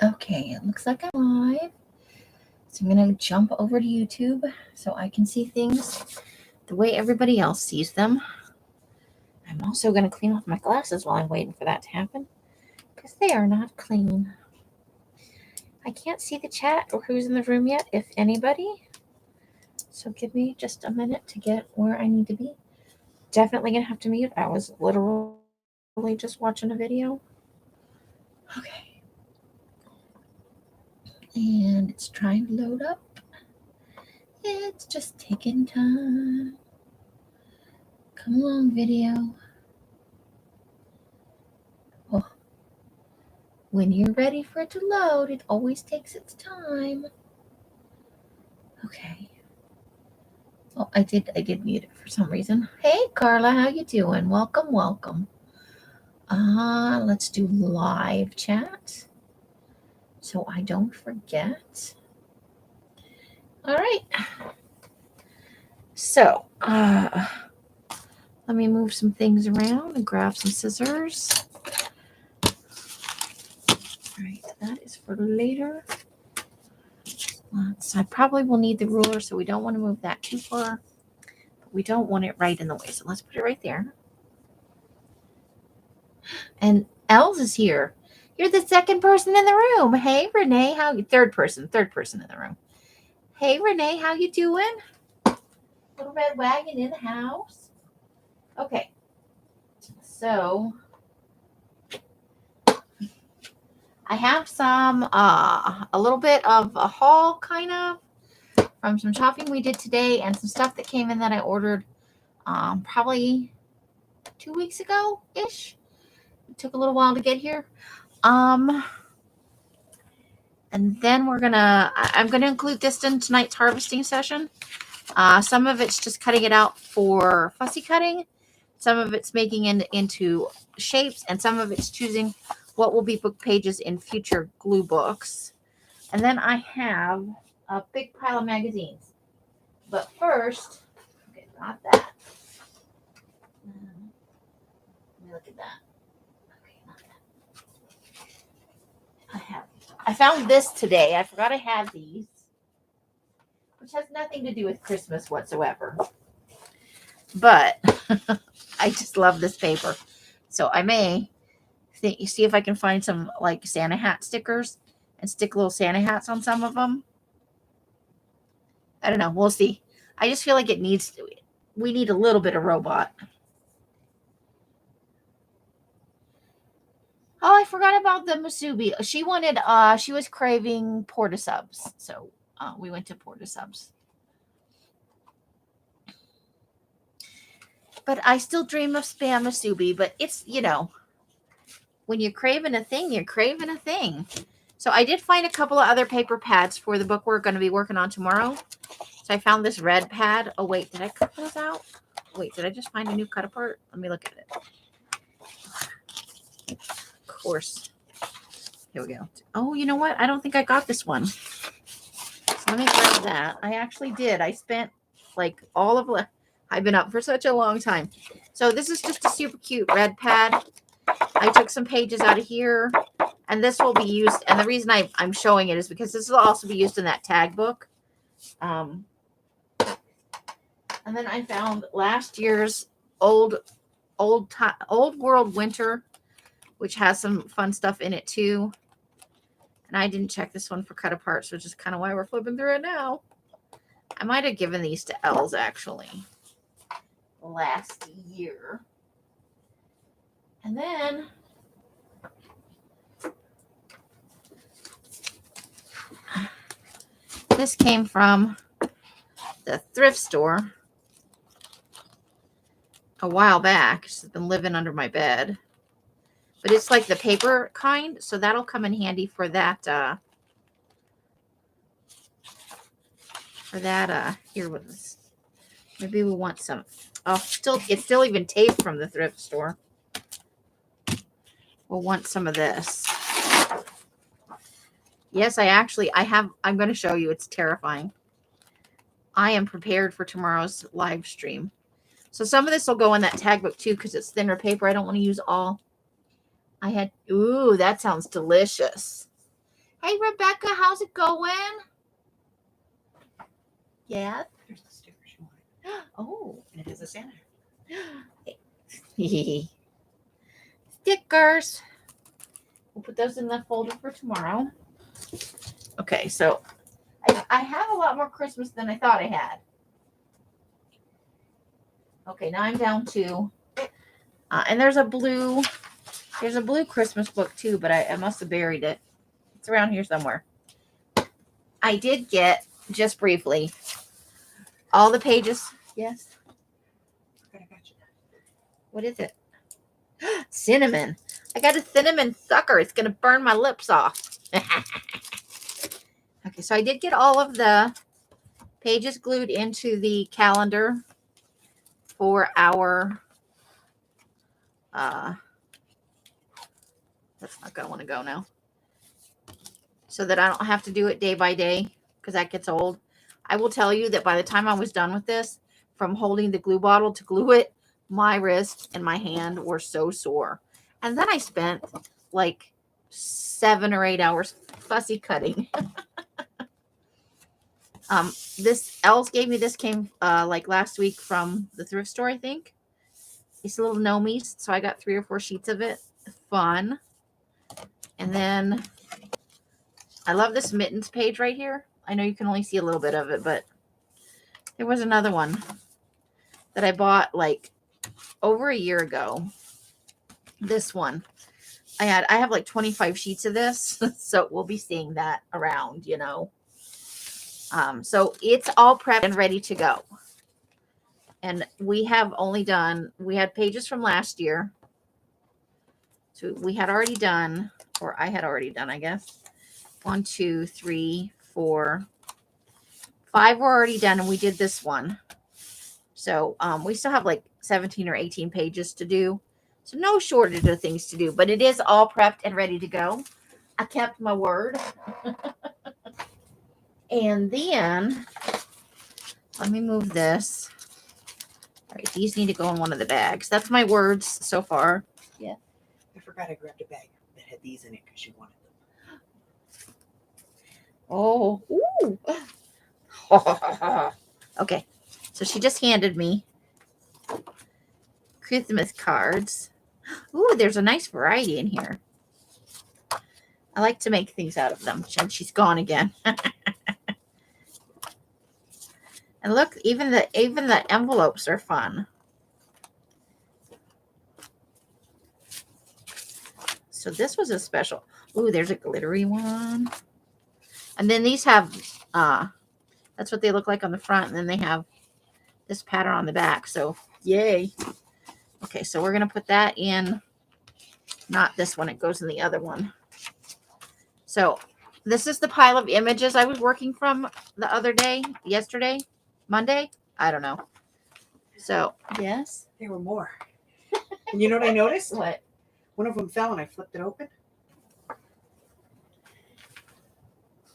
Okay, it looks like I'm live. So I'm going to jump over to YouTube so I can see things the way everybody else sees them. I'm also going to clean off my glasses while I'm waiting for that to happen because they are not clean. I can't see the chat or who's in the room yet, if anybody. So give me just a minute to get where I need to be. Definitely going to have to mute. I was literally just watching a video. Okay. And it's trying to load up. It's just taking time. Come along, video. Oh, when you're ready for it to load, it always takes its time. Okay. Oh, I did mute it for some reason. Hey, Carla, how you doing? Welcome, welcome. Let's do live chat so I don't forget. All right. So, let me move some things around and grab some scissors. All right, that is for later. I probably will need the ruler, so we don't want to move that too far. But we don't want it right in the way, so let's put it right there. And Els is here. You're the second person in the room. Hey, Renee, how you? Third person in the room. Hey, Renee, how you doing? Little red wagon in the house. Okay, so I have some, a little bit of a haul, kind of, from some shopping we did today and some stuff that came in that I ordered probably 2 weeks ago-ish. It took a little while to get here. And then I'm gonna include this in tonight's harvesting session. Some of it's just cutting it out for fussy cutting. Some of it's making it into shapes, and some of it's choosing what will be book pages in future glue books. And then I have a big pile of magazines. But first, okay, not that. Let me look at that. Okay, not that. I found this today. I forgot I had these, which has nothing to do with Christmas whatsoever. But I just love this paper. So I may see if I can find some like Santa hat stickers and stick little Santa hats on some of them. I don't know. We'll see. I just feel like we need a little bit of robot. Oh, I forgot about the Musubi. She was craving Porta Subs. So we went to Porta Subs. But I still dream of Spam Musubi. But it's, when you're craving a thing, you're craving a thing. So I did find a couple of other paper pads for the book we're going to be working on tomorrow. So I found this red pad. Oh, wait, did I cut those out? Wait, did I just find a new cut apart? Let me look at it. Of course. Here we go. Oh, you know what? I don't think I got this one. So let me grab that. I actually did. I spent like I've been up for such a long time. So this is just a super cute red pad. I took some pages out of here, and this will be used. And the reason I'm showing it is because this will also be used in that tag book. And then I found last year's old world winter, which has some fun stuff in it too. And I didn't check this one for cut apart, so it's just kind of why we're flipping through it now. I might have given these to Els actually last year. And then this came from the thrift store a while back. It's been living under my bed. But it's like the paper kind, so that'll come in handy for that. Here with this. Maybe we want some. Oh, it's still even taped from the thrift store. We'll want some of this. Yes, I'm going to show you. It's terrifying. I am prepared for tomorrow's live stream. So some of this will go in that tag book too because it's thinner paper. I don't want to use all. Ooh, that sounds delicious. Hey, Rebecca, how's it going? Yeah. Here's the stickers you wanted. Oh. And it has a Santa. Stickers. We'll put those in the folder for tomorrow. Okay, so I have a lot more Christmas than I thought I had. Okay, now I'm down to, and there's a blue Christmas book too, but I must have buried it. It's around here somewhere. I did get, just briefly, all the pages. Yes. Okay, I got you. What is it? Cinnamon. I got a cinnamon sucker. It's going to burn my lips off. Okay, so I did get all of the pages glued into the calendar for our, that's not going to want to go now, so that I don't have to do it day by day because that gets old. I will tell you that by the time I was done with this, from holding the glue bottle to glue it, my wrist and my hand were so sore. And then I spent like 7 or 8 hours fussy cutting. This Els gave me, this came like last week from the thrift store, I think. These little gnomies. So I got 3 or 4 sheets of it. Fun. And then I love this mittens page right here. I know you can only see a little bit of it, but there was another one that I bought like over a year ago. This one. I have like 25 sheets of this, so we'll be seeing that around, you know. So it's all prepped and ready to go. And we have only done, we had pages from last year. So we had already done, or I had already done, I guess. 1, 2, 3, 4, 5 were already done, and we did this one. So we still have like 17 or 18 pages to do. So no shortage of things to do, but it is all prepped and ready to go. I kept my word. And then, let me move this. All right, these need to go in one of the bags. That's my words so far. Yeah. I forgot I grabbed a bag that had these in it because you wanted them. Oh, ooh. Okay, so she just handed me Christmas cards. Ooh, there's a nice variety in here. I like to make things out of them. And she's gone again. And look, even the envelopes are fun. So this was a special. Ooh, there's a glittery one. And then these have, that's what they look like on the front. And then they have this pattern on the back. So yay. Okay, so we're going to put that in. Not this one. It goes in the other one. So this is the pile of images I was working from the other day, yesterday, Monday. I don't know. So, yes. There were more. And you know what I noticed? What? One of them fell and I flipped it open.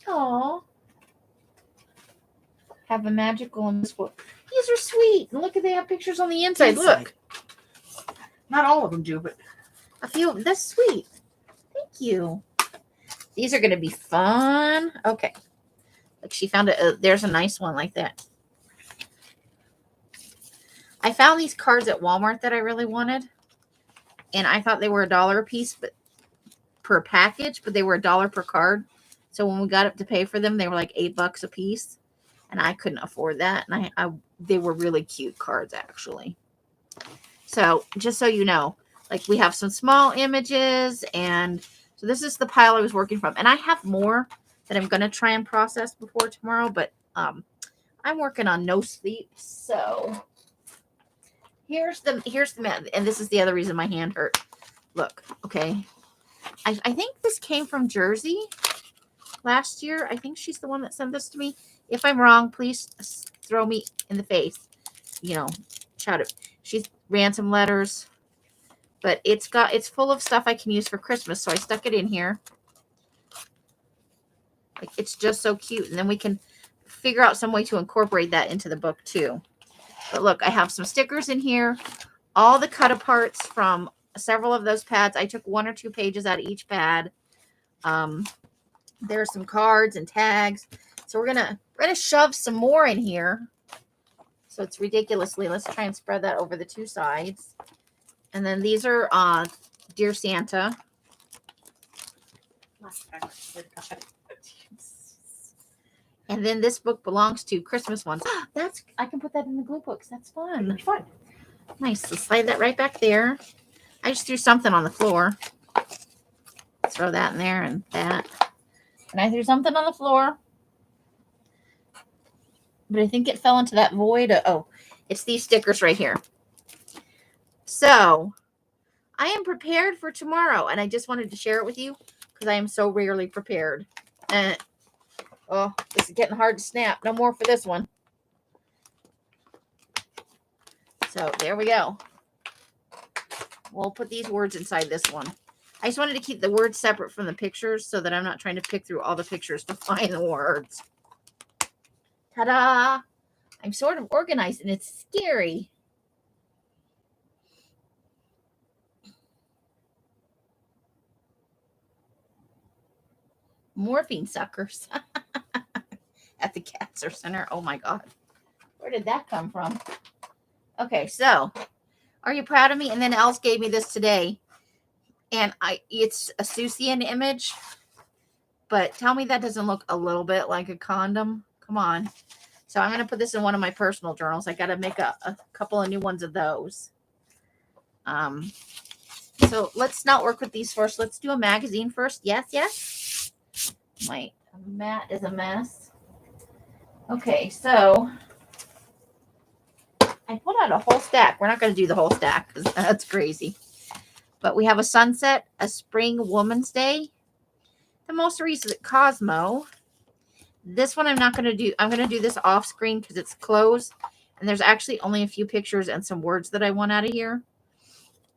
Aw. Have a magical in this book. These are sweet. And look, they have pictures on the inside. Look. Not all of them do, but A few. That's sweet. Thank you. These are going to be fun. Okay. Like she found it. There's a nice one like that. I found these cards at Walmart that I really wanted. And I thought they were $1 a piece, but per package, but they were $1 per card. So when we got up to pay for them, they were like $8 a piece. And I couldn't afford that. And they were really cute cards, actually. So just so you know, like we have some small images. And so this is the pile I was working from. And I have more that I'm going to try and process before tomorrow. But I'm working on no sleep. So here's the map. And this is the other reason my hand hurt. Look, okay. I think this came from Jersey last year. I think she's the one that sent this to me. If I'm wrong, please throw me in the face. You know, shout it. She's ran some letters, but it's full of stuff I can use for Christmas. So I stuck it in here. Like it's just so cute. And then we can figure out some way to incorporate that into the book too. But look, I have some stickers in here. All the cut aparts from several of those pads. I took 1 or 2 pages out of each pad. There's some cards and tags. So we're gonna shove some more in here. So it's ridiculously. Let's try and spread that over the two sides. And then these are Dear Santa. And then this book belongs to Christmas ones. I can put that in the glue books. That's fun. Fun. Nice. So slide that right back there. I just threw something on the floor. Throw that in there and that. And I threw something on the floor. But I think it fell into that void. Oh, it's these stickers right here. So I am prepared for tomorrow. And I just wanted to share it with you because I am so rarely prepared. Oh, this is getting hard to snap. No more for this one. So there we go. We'll put these words inside this one. I just wanted to keep the words separate from the pictures so that I'm not trying to pick through all the pictures to find the words. Ta-da! I'm sort of organized and it's scary. Morphine suckers at the Cancer Center. Oh my God. Where did that come from? Okay, so are you proud of me? And then Els gave me this today. And it's a Susian image. But tell me that doesn't look a little bit like a condom. Come on. So I'm going to put this in one of my personal journals. I got to make a couple of new ones of those. So let's not work with these first. Let's do a magazine first. Yes, yes. My mat is a mess. Okay, so I put out a whole stack. We're not going to do the whole stack because that's crazy. But we have a sunset, a spring woman's day, the most recent Cosmo. This one I'm not going to do. I'm going to do this off screen because it's closed. And there's actually only a few pictures and some words that I want out of here.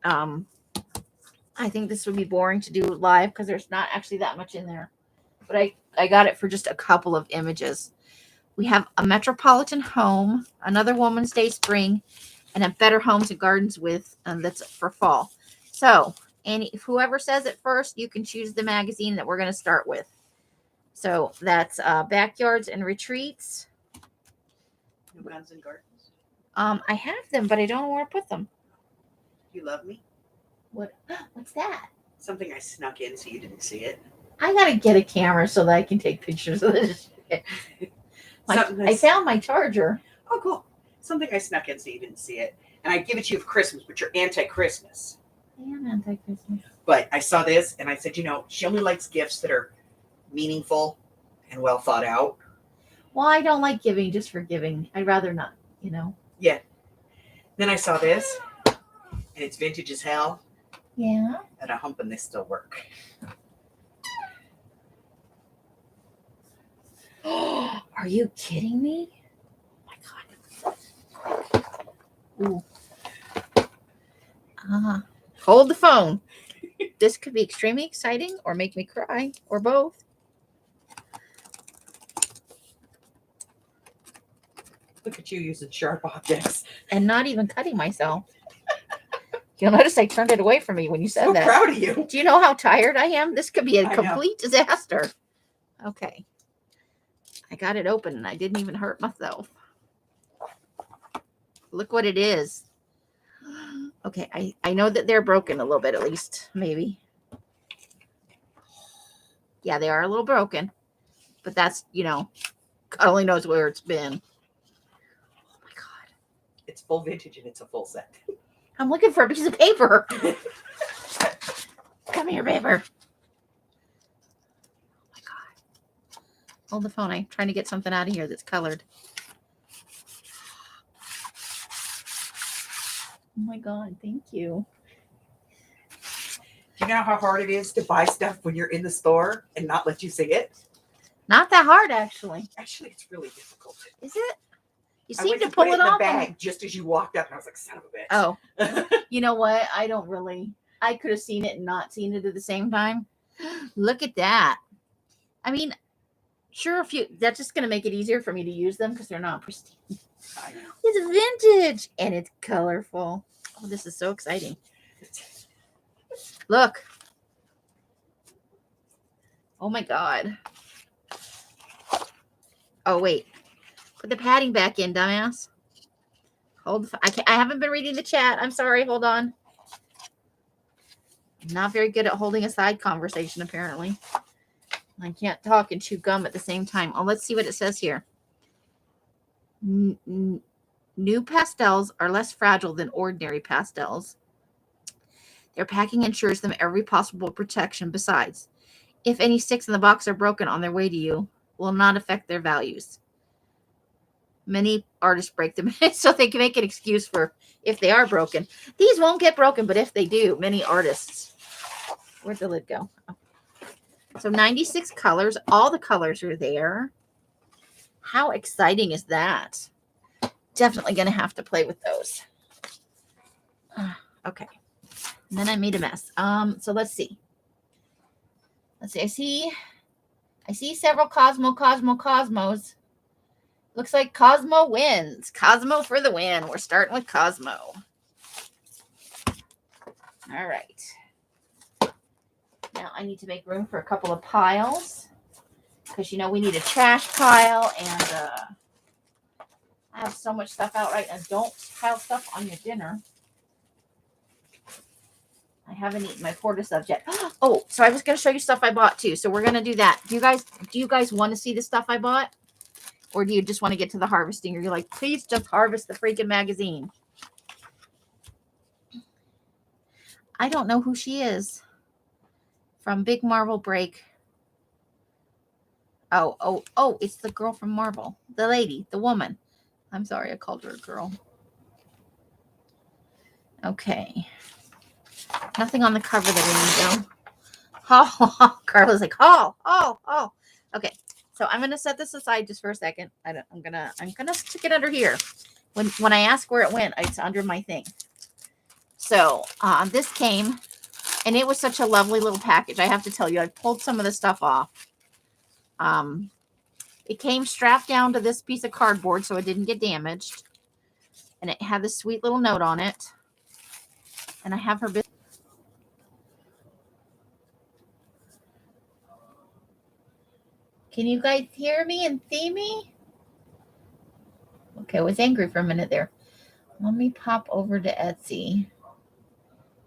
I think this would be boring to do live because there's not actually that much in there. But I got it for just a couple of images. We have a metropolitan home, another woman's day spring, and a better homes and gardens with that's for fall. So, and whoever says it first, you can choose the magazine that we're going to start with. So that's backyards and retreats. New Guns and Gardens. I have them, but I don't know where to put them. You love me? What's that? Something I snuck in so you didn't see it. I gotta get a camera so that I can take pictures of this. I found my charger. Oh, cool. Something I snuck in so you didn't see it. And I give it to you for Christmas, but you're anti-Christmas. I am anti-Christmas. But I saw this and I said, she only likes gifts that are meaningful and well thought out. Well, I don't like giving just for giving. I'd rather not, Yeah. Then I saw this, and it's vintage as hell. Yeah. And I'm hoping they still work. Are you kidding me? Oh my God. Ooh. Hold the phone. This could be extremely exciting or make me cry or both. Look at you using sharp objects. And not even cutting myself. You'll notice I turned it away from me when you said So that. Proud of you. Do you know how tired I am? This could be a complete disaster. Okay. I got it open and I didn't even hurt myself. Look what it is. Okay, I know that they're broken a little bit at least, maybe. Yeah, they are a little broken. But that's, God only knows where it's been. Oh my God. It's full vintage and it's a full set. I'm looking for a piece of paper. Come here, paper. Oh my God. Hold the phone. I'm trying to get something out of here that's colored. Oh my God, thank you. Do you know how hard it is to buy stuff when you're in the store and not let you see it? Not that hard, actually. Actually, it's really difficult. Is it? You I seem went to put pull it it in the off. bag just as you walked up, and I was like, son of a bitch. Oh, you know what? I could have seen it and not seen it at the same time. Look at that. I mean, sure, that's just going to make it easier for me to use them because they're not pristine. I know. It's vintage and it's colorful. Oh, this is so exciting. Look. Oh my God. Oh, wait. Put the padding back in, dumbass. Hold. I haven't been reading the chat. I'm sorry. Hold on. I'm not very good at holding a side conversation, apparently. I can't talk and chew gum at the same time. Oh, let's see what it says here. New pastels are less fragile than ordinary pastels. Their packing ensures them every possible protection. Besides, if any sticks in the box are broken on their way to you, will not affect their values. Many artists break them so they can make an excuse for if they are broken. These won't get broken, but if they do, many artists. Where'd the lid go? Oh. So 96 colors. All the colors are there. How exciting is that? Definitely going to have to play with those. Okay. And then I made a mess. So let's see. I see several Cosmos. Looks like Cosmo wins. Cosmo for the win. We're starting with Cosmo. All right. Now I need to make room for a couple of piles because, you know, we need a trash pile, and I have so much stuff out right now. Don't pile stuff on your dinner. I haven't eaten my porta-subs yet. Oh, so I was going to show you stuff I bought too. So we're going to do that. Do you guys want to see the stuff I bought? Or do you just want to get to the harvesting? Or you're like, please just harvest the freaking magazine. I don't know who she is. From Big Marvel Break. Oh, it's the girl from Marvel. The lady, the woman. I'm sorry, I called her a girl. Okay. Nothing on the cover that we need, though. Oh, Carla's like, oh. Okay, so I'm gonna set this aside just for a second. I'm gonna stick it under here. When I ask where it went, it's under my thing. So this came, and it was such a lovely little package. I have to tell you, I pulled some of the stuff off. It came strapped down to this piece of cardboard so it didn't get damaged, and it had this sweet little note on it. And I have her. Can you guys hear me and see me? Okay, I was angry for a minute there. Let me pop over to Etsy.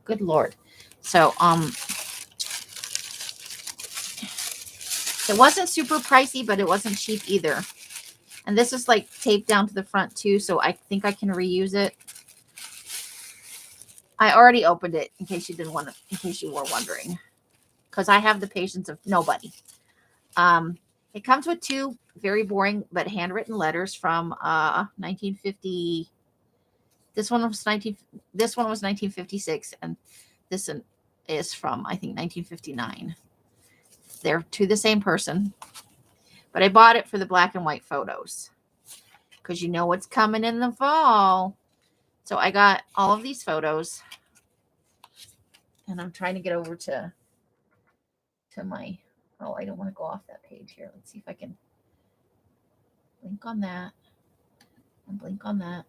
Good Lord. So, it wasn't super pricey, but it wasn't cheap either. And this is like taped down to the front too, so I think I can reuse it. I already opened it in case you were wondering, because I have the patience of nobody. It comes with two very boring but handwritten letters from 1950. This one was 1956, and this one is from, I think, 1959. They're to the same person, but I bought it for the black and white photos because you know what's coming in the fall. So I got all of these photos, and I'm trying to get over to my, oh, I don't want to go off that page here. Let's see if I can blink on that and blink on that.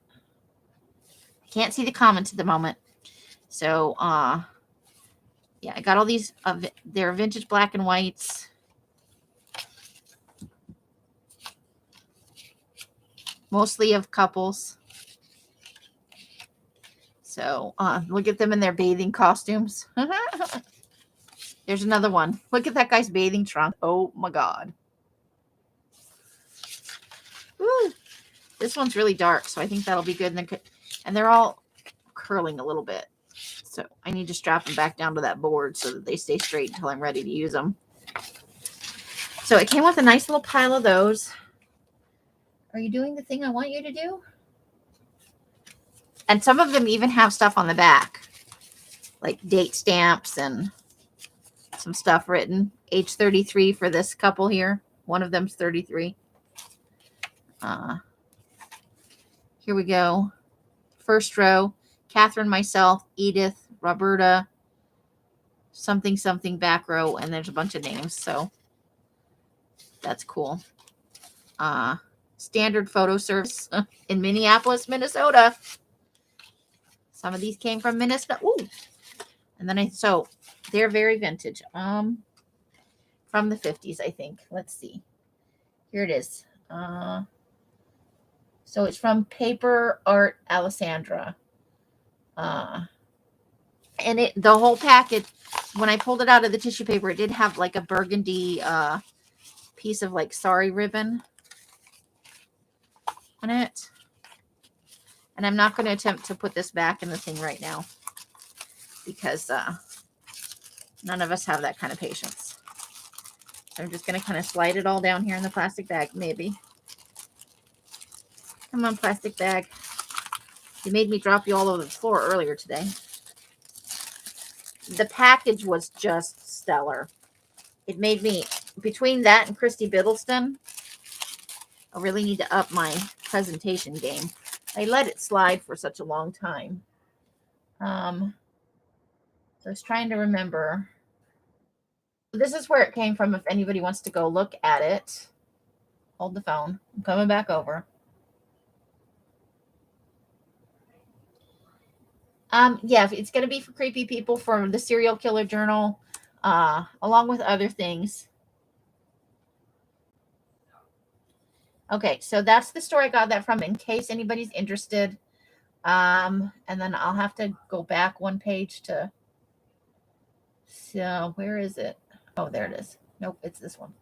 I can't see the comments at the moment. So, yeah, I got all these, they're vintage black and whites. Mostly of couples. So, look at them in their bathing costumes. There's another one. Look at that guy's bathing trunk. Oh my God. Woo. This one's really dark, so I think that'll be good. And they're all curling a little bit. So I need to strap them back down to that board so that they stay straight until I'm ready to use them. So it came with a nice little pile of those. Are you doing the thing I want you to do? And some of them even have stuff on the back, like date stamps and some stuff written. Age 33 for this couple here. One of them's 33. Here we go. First row, Catherine, myself, Edith, Roberta, something, back row, and there's a bunch of names. So that's cool. Standard photo service in Minneapolis, Minnesota. Some of these came from Minnesota. Ooh. And then so they're very vintage. From the 50s, I think. Let's see. Here it is. So it's from Paper Art Alessandra. And the whole packet, when I pulled it out of the tissue paper, it did have like a burgundy piece of like sari ribbon on it. And I'm not going to attempt to put this back in the thing right now because none of us have that kind of patience. So I'm just going to kind of slide it all down here in the plastic bag, maybe. Come on, plastic bag. You made me drop you all over the floor earlier today. The package was just stellar. It made me, between that and Christy Biddleston, I really need to up my presentation game. I let it slide for such a long time. So I was trying to remember. This is where it came from if anybody wants to go look at it. Hold the phone. I'm coming back over. Yeah, it's going to be for creepy people from the Serial Killer Journal, along with other things. Okay, so that's the store I got that from in case anybody's interested. And then I'll have to go back one page to. So where is it? Oh, there it is. Nope, it's this one.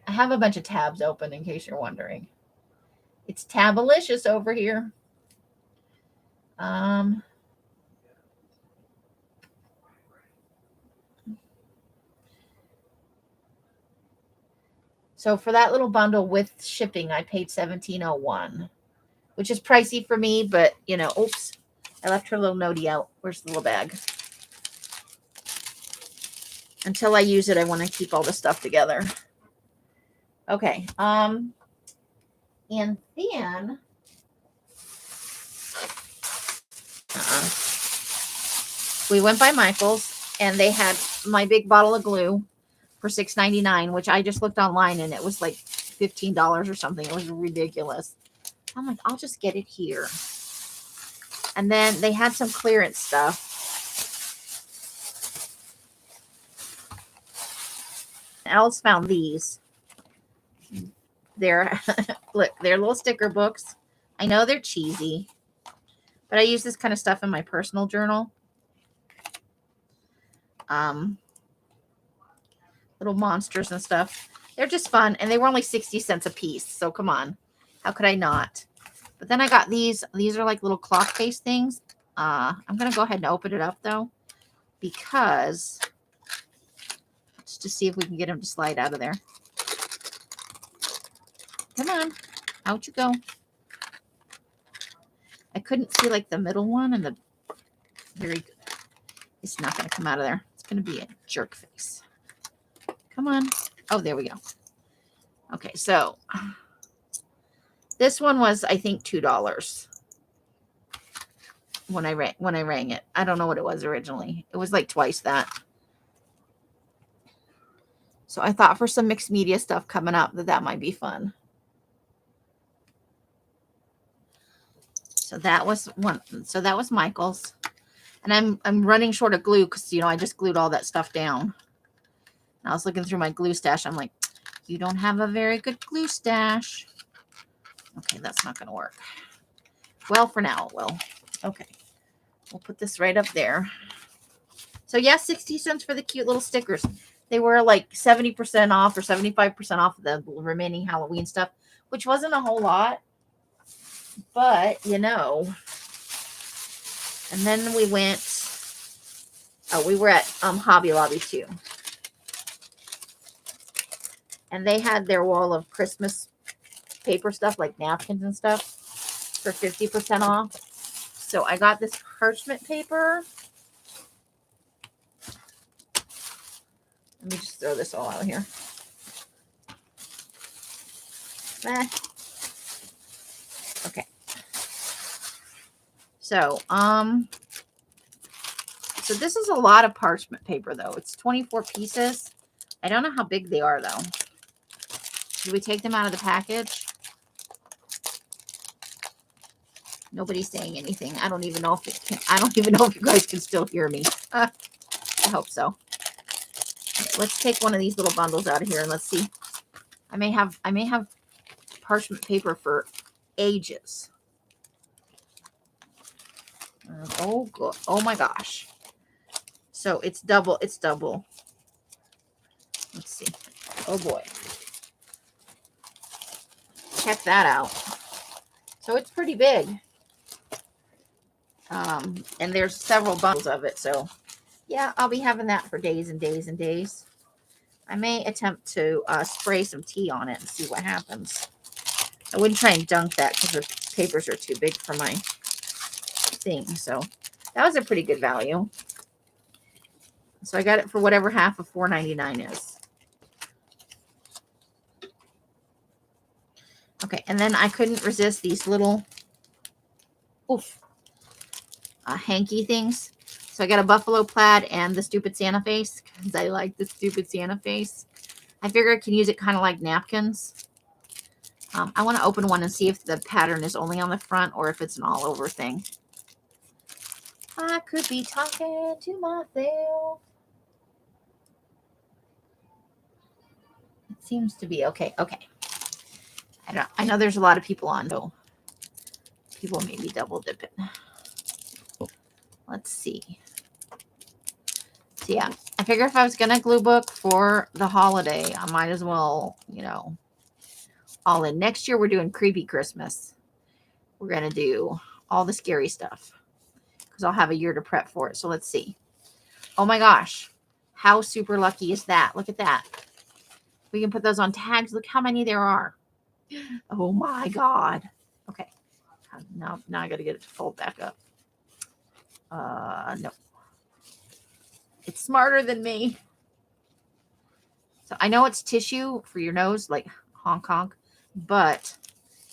I have a bunch of tabs open in case you're wondering. It's Tabalicious over here. So for that little bundle with shipping, I paid $17.01, which is pricey for me, but you know, oops, I left her little notey out. Where's the little bag? Until I use it, I want to keep all the stuff together. Okay. And then we went by Michael's and they had my big bottle of glue for $6.99, which I just looked online and it was like $15 or something. It was ridiculous. I'm like, I'll just get it here. And then they had some clearance stuff. Alice found these. They're look, they're little sticker books. I know they're cheesy, but I use this kind of stuff in my personal journal. Little monsters and stuff. They're just fun, and they were only 60 cents a piece. So come on, how could I not? But then I got these. These are like little cloth case things. I'm gonna go ahead and open it up though, because just to see if we can get them to slide out of there. Come on, out you go. I couldn't see like the middle one and the very good. It's not going to come out of there. It's going to be a jerk face. Come on. Oh, there we go. Okay, so this one was, I think, $2 when I rang it. I don't know what it was originally. It was like twice that. So I thought for some mixed media stuff coming up that might be fun. So that was one. So that was Michael's. And I'm running short of glue because, you know, I just glued all that stuff down. And I was looking through my glue stash. I'm like, you don't have a very good glue stash. Okay, that's not going to work. Well, for now it will. Okay. We'll put this right up there. So, yeah, 60 cents for the cute little stickers. They were like 70% off or 75% off of the remaining Halloween stuff, which wasn't a whole lot. But, you know. And then we went, we were at Hobby Lobby too. And they had their wall of Christmas paper stuff, like napkins and stuff, for 50% off. So I got this parchment paper. Let me just throw this all out here. Okay. So, so this is a lot of parchment paper, though. It's 24 pieces. I don't know how big they are, though. Should we take them out of the package? Nobody's saying anything. I don't even know if it can. I don't even know if you guys can still hear me. I hope so. Let's take one of these little bundles out of here and let's see. I may have parchment paper for ages. Oh, good. Oh my gosh. So it's double. It's double. Let's see. Oh boy. Check that out. So it's pretty big. And there's several bundles of it. So yeah, I'll be having that for days and days and days. I may attempt to spray some tea on it and see what happens. I wouldn't try and dunk that because the papers are too big for my thing. So that was a pretty good value. So I got it for whatever half of $4.99 is. Okay, and then I couldn't resist these little hanky things. So I got a buffalo plaid and the stupid Santa face because I like the stupid Santa face. I figure I can use it kind of like napkins. I want to open one and see if the pattern is only on the front or if it's an all over thing. I could be talking to myself. It seems to be okay. Okay. I know there's a lot of people on, though. People may be double dipping. Let's see. So yeah, I figure if I was going to glue book for the holiday, I might as well, you know, all in. Next year, we're doing Creepy Christmas. We're going to do all the scary stuff because I'll have a year to prep for it. So let's see. Oh my gosh. How super lucky is that? Look at that. We can put those on tags. Look how many there are. Oh my God. Okay. Now I got to get it to fold back up. No. It's smarter than me. So I know it's tissue for your nose, like honk honk, but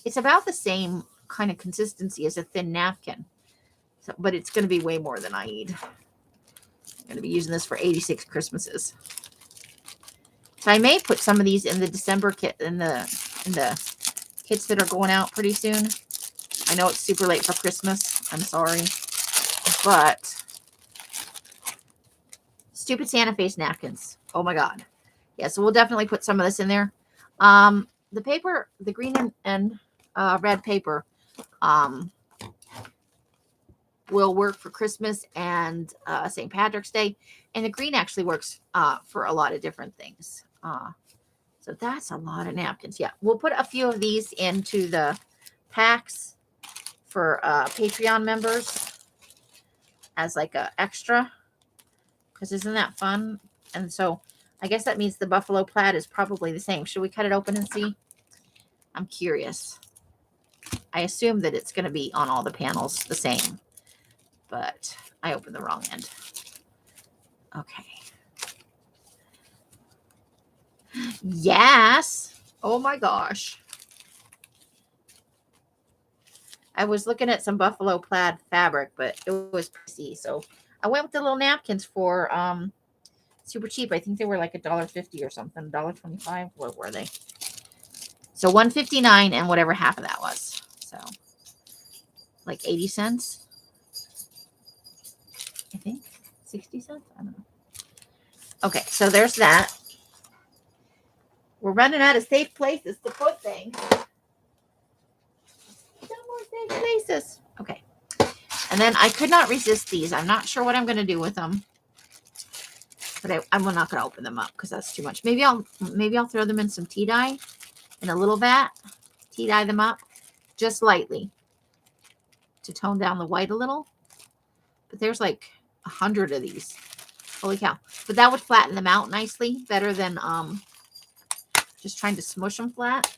it's about the same kind of consistency as a thin napkin. So, but it's going to be way more than I need. I'm going to be using this for 86 Christmases. So I may put some of these in the December kit, in the kits that are going out pretty soon. I know it's super late for Christmas. I'm sorry, but stupid Santa face napkins. Oh my God. Yeah, so we'll definitely put some of this in there. The paper, the green and red paper, will work for Christmas and St. Patrick's Day. And the green actually works for a lot of different things. So that's a lot of napkins. Yeah, we'll put a few of these into the packs for Patreon members as like a extra. Because isn't that fun? And so I guess that means the buffalo plaid is probably the same. Should we cut it open and see? I'm curious. I assume that it's going to be on all the panels the same. But I opened the wrong end. Okay. Yes. Oh my gosh. I was looking at some buffalo plaid fabric, but it was pricey. So I went with the little napkins for super cheap. I think they were like $1.50 or something, $1.25. What were they? So $1.59 and whatever half of that was. So like 80 cents. I think 60 cents. I don't know. Okay, so there's that. We're running out of safe places to put things. No more safe places. Okay. And then I could not resist these. I'm not sure what I'm going to do with them. But I'm not going to open them up because that's too much. Maybe I'll throw them in some tea dye in a little vat. Tea dye them up just lightly to tone down the white a little. But there's like 100 of these. Holy cow. But that would flatten them out nicely. Better than just trying to smush them flat.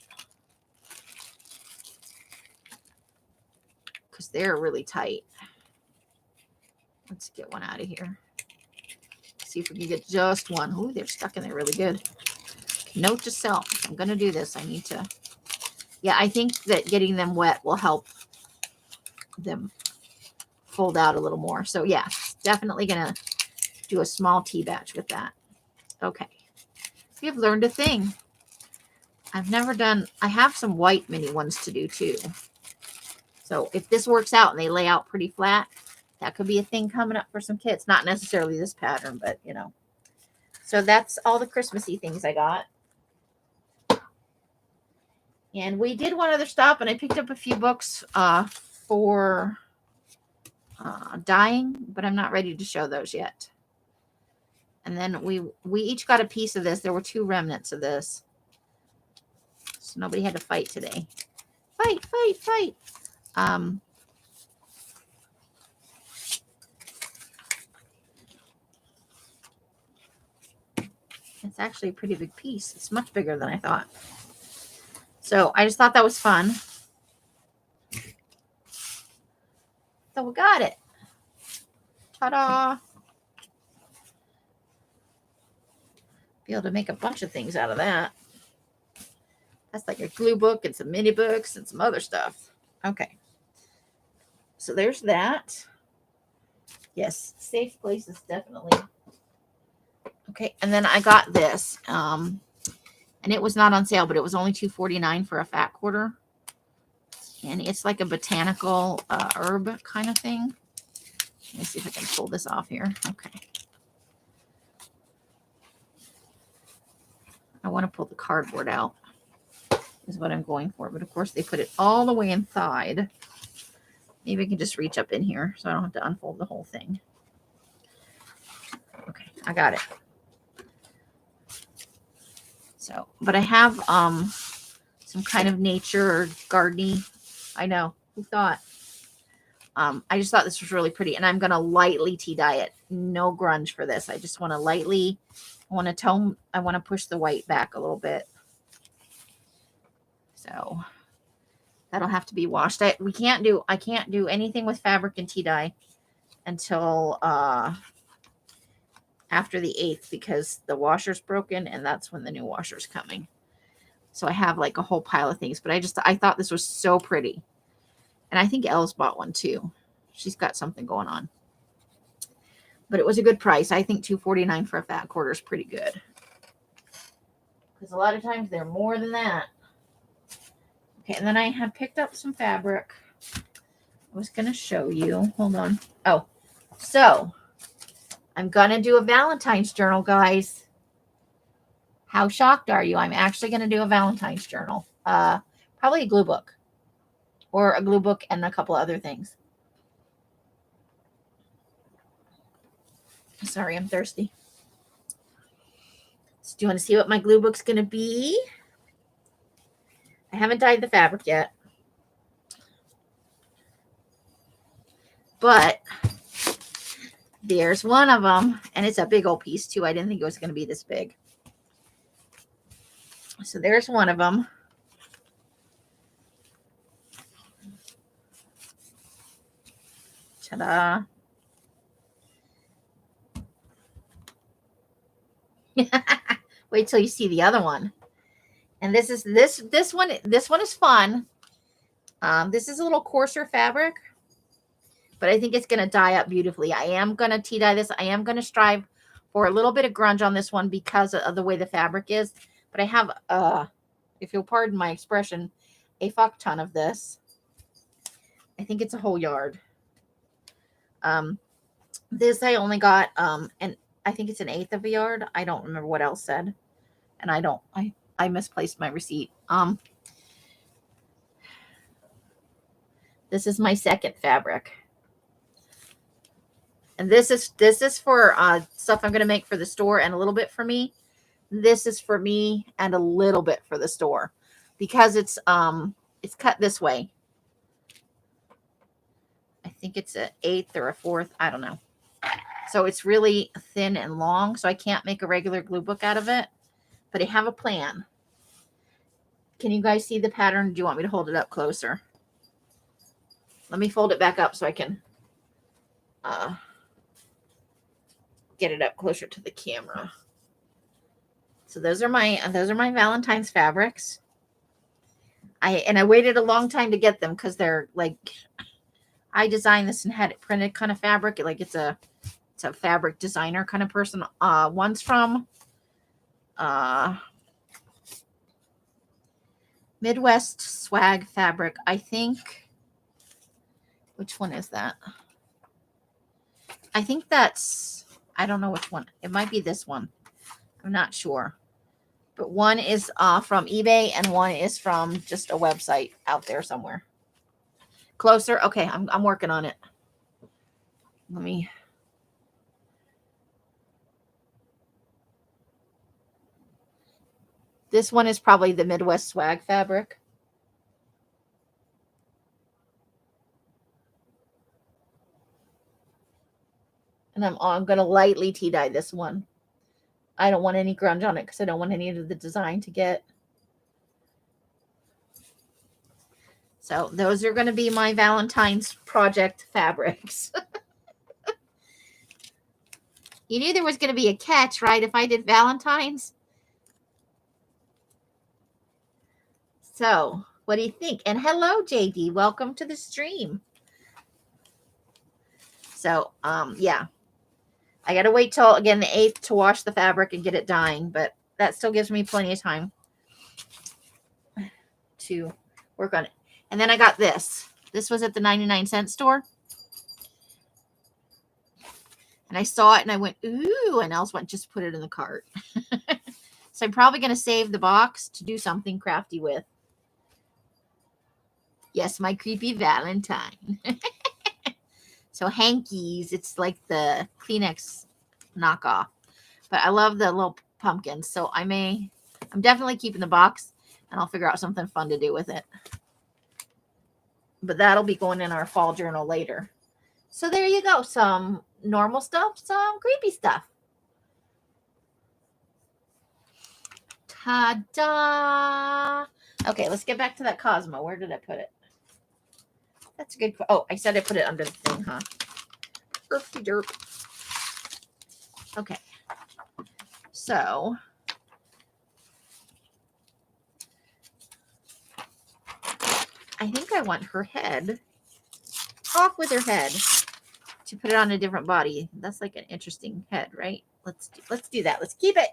Because they're really tight. Let's get one out of here. See if we can get just one. Oh, they're stuck in there really good. Note to self. If I'm going to do this, I need to. Yeah, I think that getting them wet will help them fold out a little more. So yeah, definitely going to do a small tea batch with that. Okay. We have learned a thing. I've never done, I have some white mini ones to do too. So if this works out and they lay out pretty flat, that could be a thing coming up for some kits. Not necessarily this pattern, but you know. So that's all the Christmassy things I got. And we did one other stop, and I picked up a few books for dyeing, but I'm not ready to show those yet. And then we each got a piece of this. There were 2 remnants of this. So nobody had to fight today. Fight, fight, fight. It's actually a pretty big piece. It's much bigger than I thought. So I just thought that was fun. So we got it. Ta-da. Be able to make a bunch of things out of that. That's like a glue book and some mini books and some other stuff. Okay. So there's that. Yes, safe places, definitely. Okay, and then I got this. And it was not on sale, but it was only $2.49 for a fat quarter. And it's like a botanical herb kind of thing. Let me see if I can pull this off here. Okay. I want to pull the cardboard out is what I'm going for. But of course they put it all the way inside. Maybe I can just reach up in here so I don't have to unfold the whole thing. Okay, I got it. So, but I have some kind of nature or gardening. I know, who thought? I just thought this was really pretty, and I'm going to lightly tea dye it. No grunge for this. I just want to lightly, I want to push the white back a little bit. So that'll have to be washed. I can't do anything with fabric and tea dye until after the 8th because the washer's broken, and that's when the new washer's coming. So I have like a whole pile of things, but I thought this was so pretty. And I think Elle's bought one too. She's got something going on. But it was a good price. I think $2.49 for a fat quarter is pretty good. Because a lot of times they're more than that. Okay, and then I had picked up some fabric. I was going to show you. Hold on. Oh, so I'm going to do a Valentine's journal, guys. How shocked are you? I'm actually going to do a Valentine's journal. Probably a glue book. Or a glue book and a couple other things. Sorry, I'm thirsty. So do you want to see what my glue book's going to be? I haven't dyed the fabric yet. But there's one of them. And it's a big old piece too. I didn't think it was going to be this big. So there's one of them. Ta-da. Wait till you see the other one. And this one is fun. This is a little coarser fabric, but I think it's going to dye up beautifully. I am going to tea dye this. I am going to strive for a little bit of grunge on this one because of the way the fabric is. But I have, if you'll pardon my expression, a fuck ton of this. I think it's a whole yard. This I only got, and I think it's an 1/8 of a yard. I don't remember what else said. And I misplaced my receipt. This is my second fabric. And this is for stuff I'm going to make for the store and a little bit for me. This is for me and a little bit for the store because it's cut this way. I think it's an 1/8 or a 1/4. I don't know. So it's really thin and long. So I can't make a regular glue book out of it. But I have a plan. Can you guys see the pattern? Do you want me to hold it up closer? Let me fold it back up so I can get it up closer to the camera. So those are my Valentine's fabrics. I waited a long time to get them because they're like, I designed this and had it printed kind of fabric. Like it's a fabric designer kind of person. One's from Midwest Swag Fabric, I think. Which one is that? I think that's, I don't know which one. It might be this one. I'm not sure. But one is from eBay and one is from just a website out there somewhere. Closer? Okay, I'm working on it. Let me... This one is probably the Midwest Swag fabric. And I'm going to lightly tea dye this one. I don't want any grunge on it because I don't want any of the design to get. So those are going to be my Valentine's project fabrics. You knew there was going to be a catch, right? If I did Valentine's. So what do you think? And hello, JD. Welcome to the stream. So, yeah. I got to wait till, again, the 8th to wash the fabric and get it dyeing. But that still gives me plenty of time to work on it. And then I got this. This was at the 99-cent store. And I saw it and I went, ooh. And Else went, just put it in the cart. So I'm probably going to save the box to do something crafty with. Yes, my creepy Valentine. So hankies, it's like the Kleenex knockoff. But I love the little pumpkins. So I'm definitely keeping the box. And I'll figure out something fun to do with it. But that'll be going in our fall journal later. So there you go. Some normal stuff, some creepy stuff. Ta-da! Okay, let's get back to that Cosmo. Where did I put it? That's a good... Oh, I said I put it under the thing, huh? Earthy derp. Okay. So... I think I want her head. Off with her head. To put it on a different body. That's like an interesting head, right? Let's do that. Let's keep it.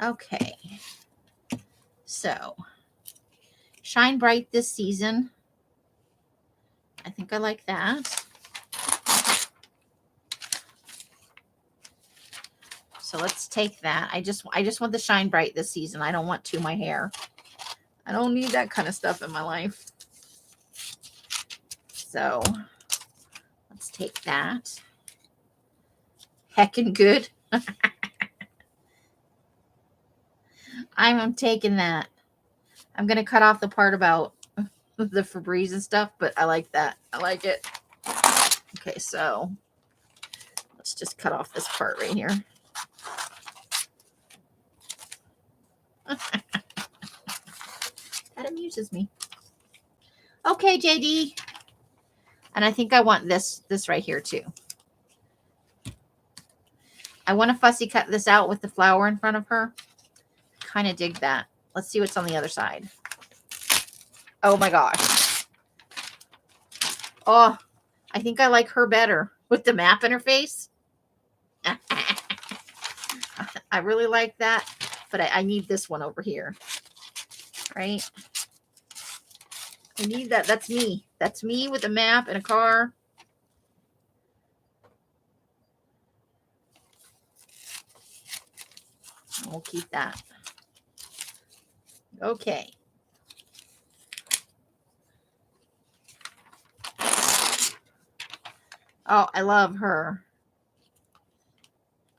Okay. So, Shine Bright this season. I think I like that. So let's take that. I just want the Shine Bright this season. I don't want to my hair. I don't need that kind of stuff in my life. So let's take that. Heckin' good. I'm taking that. I'm going to cut off the part about the Febreze and stuff, but I like that. I like it. Okay, so let's just cut off this part right here. That amuses me. Okay, JD. And I think I want this right here too. I want to fussy cut this out with the flower in front of her. Kind of dig that. Let's see what's on the other side. Oh my gosh. Oh, I think I like her better with the map in her face. I really like that, but I need this one over here. Right? I need that. That's me. That's me with a map and a car. We'll keep that. Okay. Oh, I love her.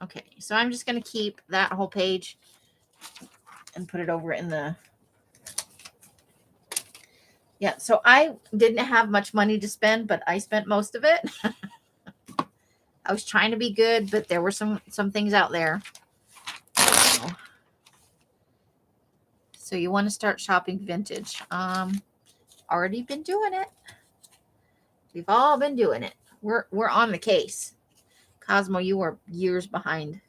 Okay, so I'm just going to keep that whole page and put it over in the... Yeah, so I didn't have much money to spend, but I spent most of it. I was trying to be good, but there were some things out there. So you want to start shopping vintage. Already been doing it. We've all been doing it. We're on the case. Cosmo, you are years behind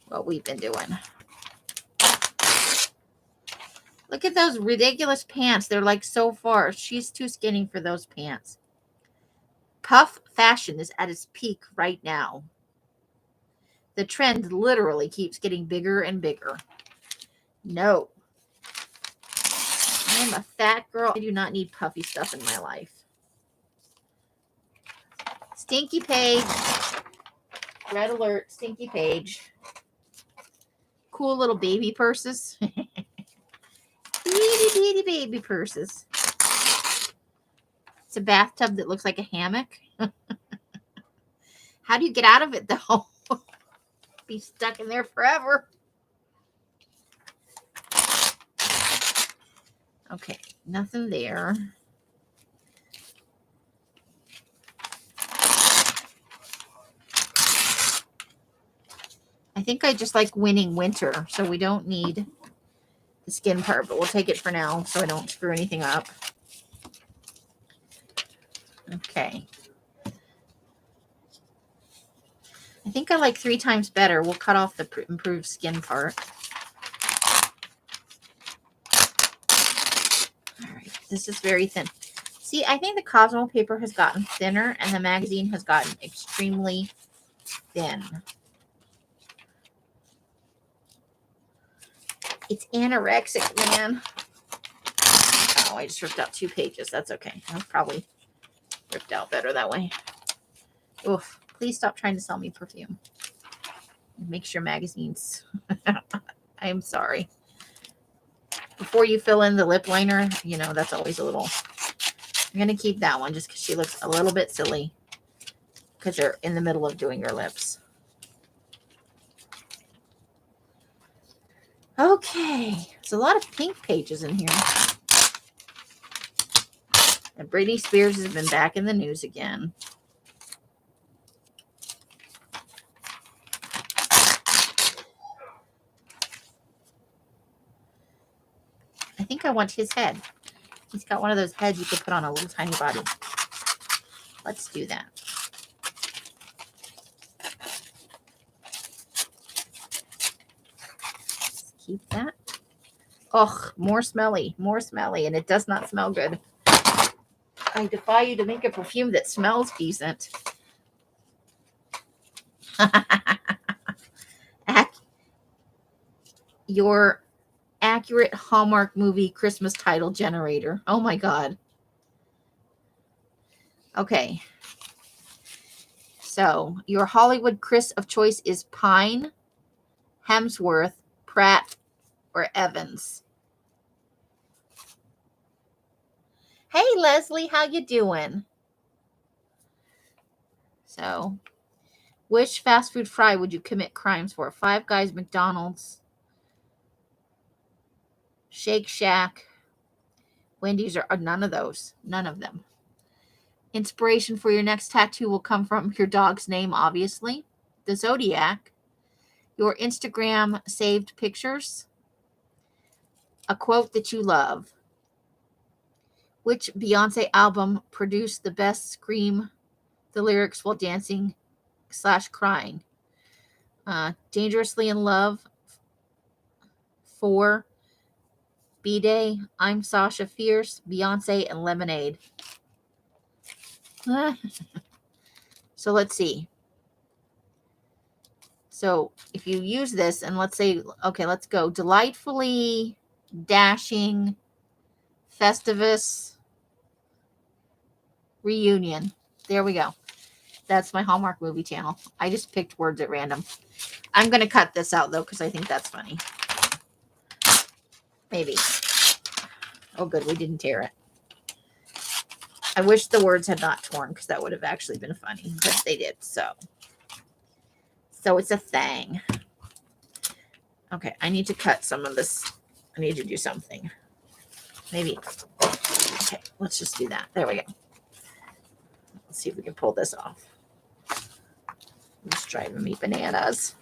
what we've been doing. Look at those ridiculous pants. They're like so far. She's too skinny for those pants. Puff fashion is at its peak right now. The trend literally keeps getting bigger and bigger. No. I am a fat girl. I do not need puffy stuff in my life. Stinky page. Red alert, stinky page. Cool little baby purses. Itty bitty baby purses. It's a bathtub that looks like a hammock. How do you get out of it though? Be stuck in there forever. Okay, nothing there. I think I just like winning winter, so we don't need the skin part, but we'll take it for now so I don't screw anything up. Okay. I think I like 3 times better. We'll cut off the improved skin part. All right, this is very thin. See, I think the Cosmo paper has gotten thinner and the magazine has gotten extremely thin. It's anorexic, man. Oh, I just ripped out 2 pages. That's okay. I'll probably ripped out better that way. Oof. Please stop trying to sell me perfume. It makes your magazines. I am sorry. Before you fill in the lip liner, you know, that's always a little... I'm going to keep that one just because she looks a little bit silly because you're in the middle of doing your lips. Okay. There's a lot of pink pages in here. And Britney Spears has been back in the news again. I think I want his head. He's got one of those heads you could put on a little tiny body. Let's do that. Let's keep that. Oh, more smelly, and it does not smell good. I defy you to make a perfume that smells decent. Your accurate Hallmark movie Christmas title generator. Oh my God. Okay. So your Hollywood Chris of choice is Pine, Hemsworth, Pratt, or Evans. Hey Leslie, how you doing? So, which fast food fry would you commit crimes for? Five Guys, McDonald's, Shake Shack, Wendy's, or none of those. None of them. Inspiration for your next tattoo will come from your dog's name, obviously. The Zodiac. Your Instagram saved pictures. A quote that you love. Which Beyonce album produced the best scream the lyrics while dancing / crying? Dangerously in Love. 4. B-Day, I'm Sasha Fierce, Beyonce, and Lemonade. So let's see. So if you use this and let's say, okay, let's go. Delightfully Dashing Festivus Reunion. There we go. That's my Hallmark movie channel. I just picked words at random. I'm going to cut this out, though, because I think that's funny. Maybe. Oh, good. We didn't tear it. I wish the words had not torn because that would have actually been funny. But they did, so. So it's a thing. Okay, I need to cut some of this. I need to do something. Maybe. Okay, let's just do that. There we go. Let's see if we can pull this off. It's driving me bananas.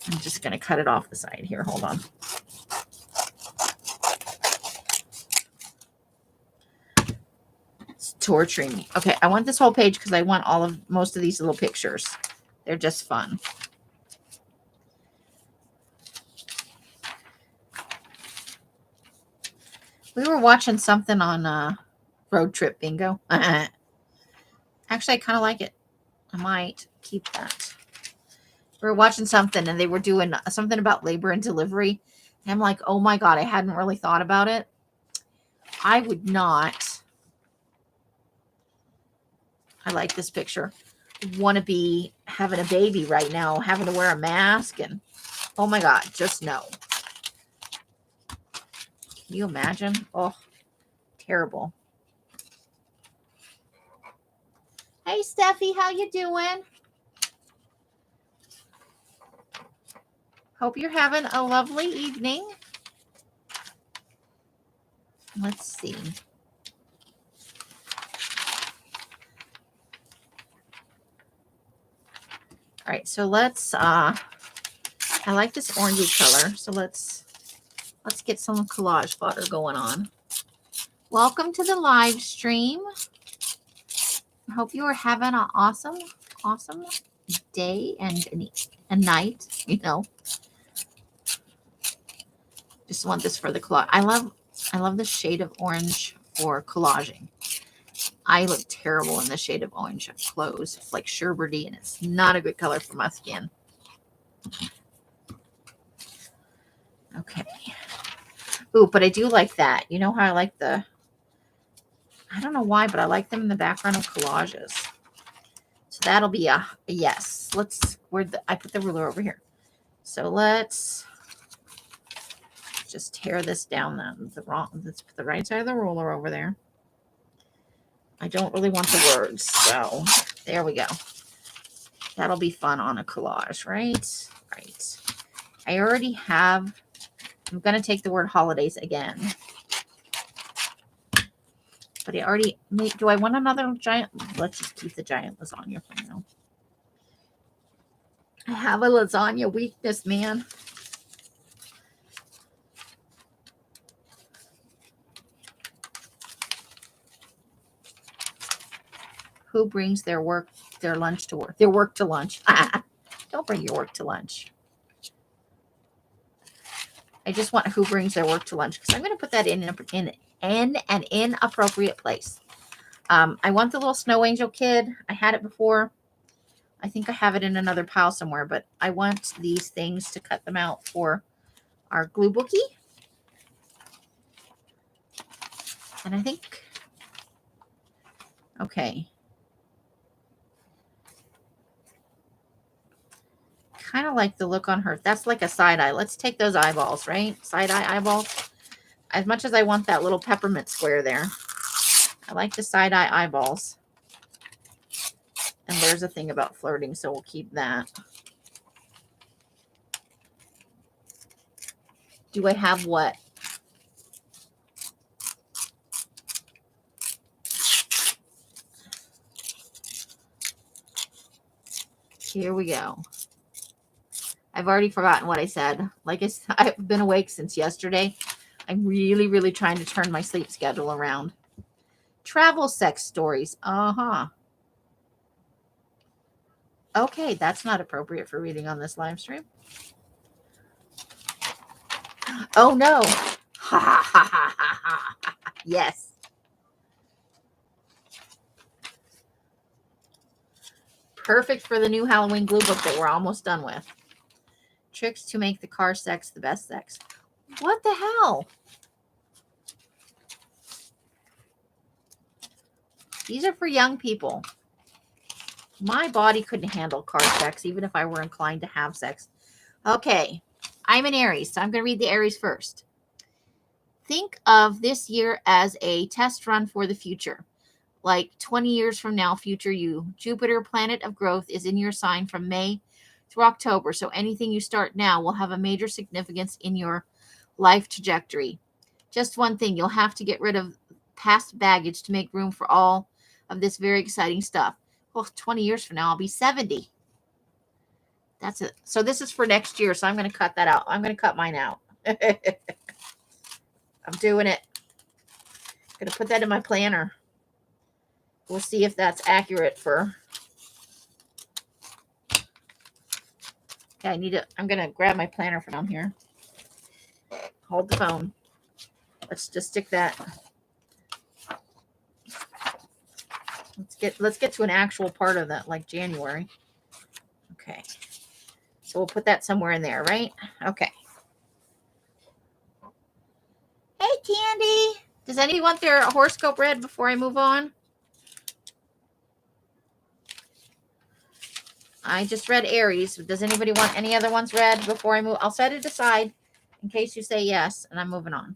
I'm just going to cut it off the side here. Hold on. It's torturing me. Okay, I want this whole page because I want most of these little pictures. They're just fun. We were watching something on Road Trip Bingo. Actually, I kind of like it. I might keep that. We were watching something and they were doing something about labor and delivery. And I'm like, oh my God, I hadn't really thought about it. I would not I like this picture. Want to be having a baby right now, having to wear a mask, and oh my God, just no. Can you imagine? Oh, terrible. Hey, Steffi, how you doing? Hope you're having a lovely evening. Let's see. All right, so let's I like this orangey color, so let's get some collage fodder going on. Welcome to the live stream. I hope you are having an awesome day and a night, you know. Just want this for the collage. I love the shade of orange for collaging. I look terrible in the shade of orange of clothes. It's like sherbety, and it's not a good color for my skin. Okay. Ooh, but I do like that. You know how I like I don't know why, but I like them in the background of collages. So that'll be a yes. I put the ruler over here. So let's just tear this down then. Let's put the right side of the ruler over there. I don't really want the words, so there we go. That'll be fun on a collage, right? Right. I already have, I'm going to take the word holidays again. But I already made, do I want another giant? Let's just keep the giant lasagna for now. I have a lasagna weakness, man. Who brings their lunch to work? Their work to lunch. Don't bring your work to lunch. I just want who brings their work to lunch, because I'm going to put that in an inappropriate place. I want the little snow angel kid. I had it before. I think I have it in another pile somewhere, but I want these things to cut them out for our glue bookie. And I think, okay. Kind of like the look on her. That's like a side eye. Let's take those eyeballs, right? Side eye eyeballs. As much as I want that little peppermint square there, I like the side eye eyeballs. And there's a thing about flirting, so we'll keep that. Do I have what? Here we go. I've already forgotten what I said. Like I've been awake since yesterday. I'm really, really trying to turn my sleep schedule around. Travel sex stories. Uh-huh. Okay, that's not appropriate for reading on this live stream. Oh, no. Ha, ha, ha, ha, ha, ha. Yes. Perfect for the new Halloween glue book that we're almost done with. Tricks to make the car sex the best sex. What the hell? These are for young people. My body couldn't handle car sex, even if I were inclined to have sex. Okay, I'm an Aries, so I'm going to read the Aries first. Think of this year as a test run for the future. Like 20 years from now, future you. Jupiter, planet of growth, is in your sign from May through October, so anything you start now will have a major significance in your life trajectory. Just one thing, you'll have to get rid of past baggage to make room for all of this very exciting stuff. Well, 20 years from now, I'll be 70. That's it. So this is for next year, so I'm going to cut that out. I'm going to cut mine out. I'm doing it. I'm going to put that in my planner. We'll see if that's accurate for... Okay, I'm going to grab my planner from down here. Hold the phone. Let's just stick that. Let's get to an actual part of that, like January. Okay. So we'll put that somewhere in there, right? Okay. Hey, Candy. Does anyone want their horoscope read before I move on? I just read Aries. Does anybody want any other ones read before I move? I'll set it aside in case you say yes, and I'm moving on.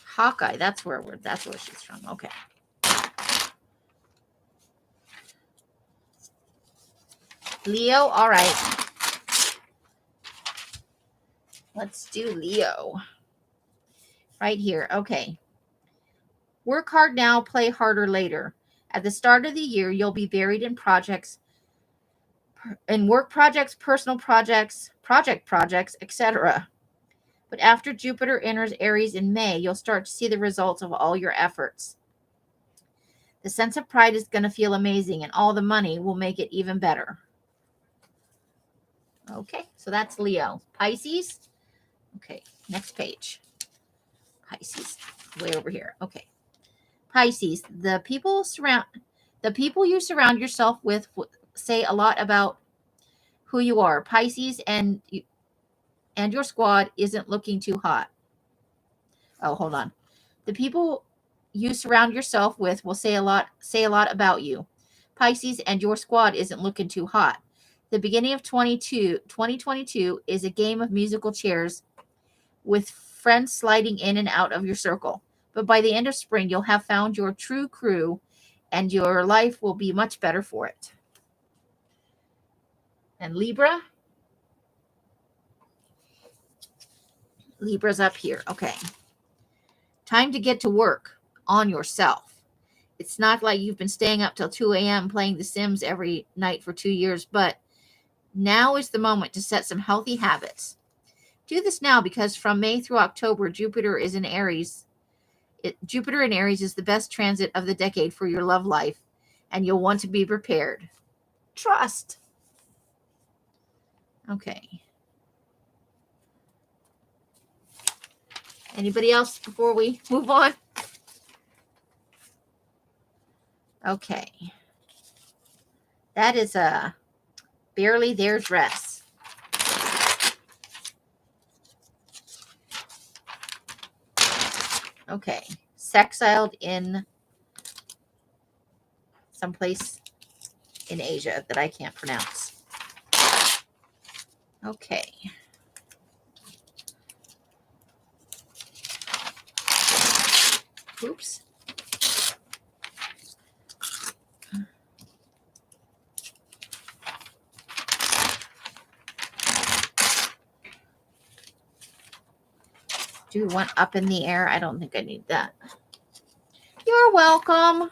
Hawkeye, that's where she's from. Okay. Leo, all right. Let's do Leo. Right here. Okay. Work hard now, play harder later. At the start of the year, you'll be buried in projects, in work projects, personal projects, projects, etc. But after Jupiter enters Aries in May, you'll start to see the results of all your efforts. The sense of pride is going to feel amazing, and all the money will make it even better. Okay, so that's Leo. Pisces. Okay, next page. Pisces, way over here. Okay. Pisces, the people you surround yourself with say a lot about who you are. Pisces and your squad isn't looking too hot. Oh, hold on. The people you surround yourself with will say a lot about you. Pisces and your squad isn't looking too hot. The beginning of 2022 is a game of musical chairs with friends sliding in and out of your circle. But by the end of spring, you'll have found your true crew and your life will be much better for it. And Libra? Libra's up here. Okay. Time to get to work on yourself. It's not like you've been staying up till 2 a.m. playing The Sims every night for 2 years, but now is the moment to set some healthy habits. Do this now because from May through October, Jupiter in Aries is the best transit of the decade for your love life, and you'll want to be prepared. Trust. Okay. Anybody else before we move on? Okay. That is a barely there dress. Okay. Sexiled in someplace in Asia that I can't pronounce. Okay. Oops. Do one up in the air. I don't think I need that. You're welcome.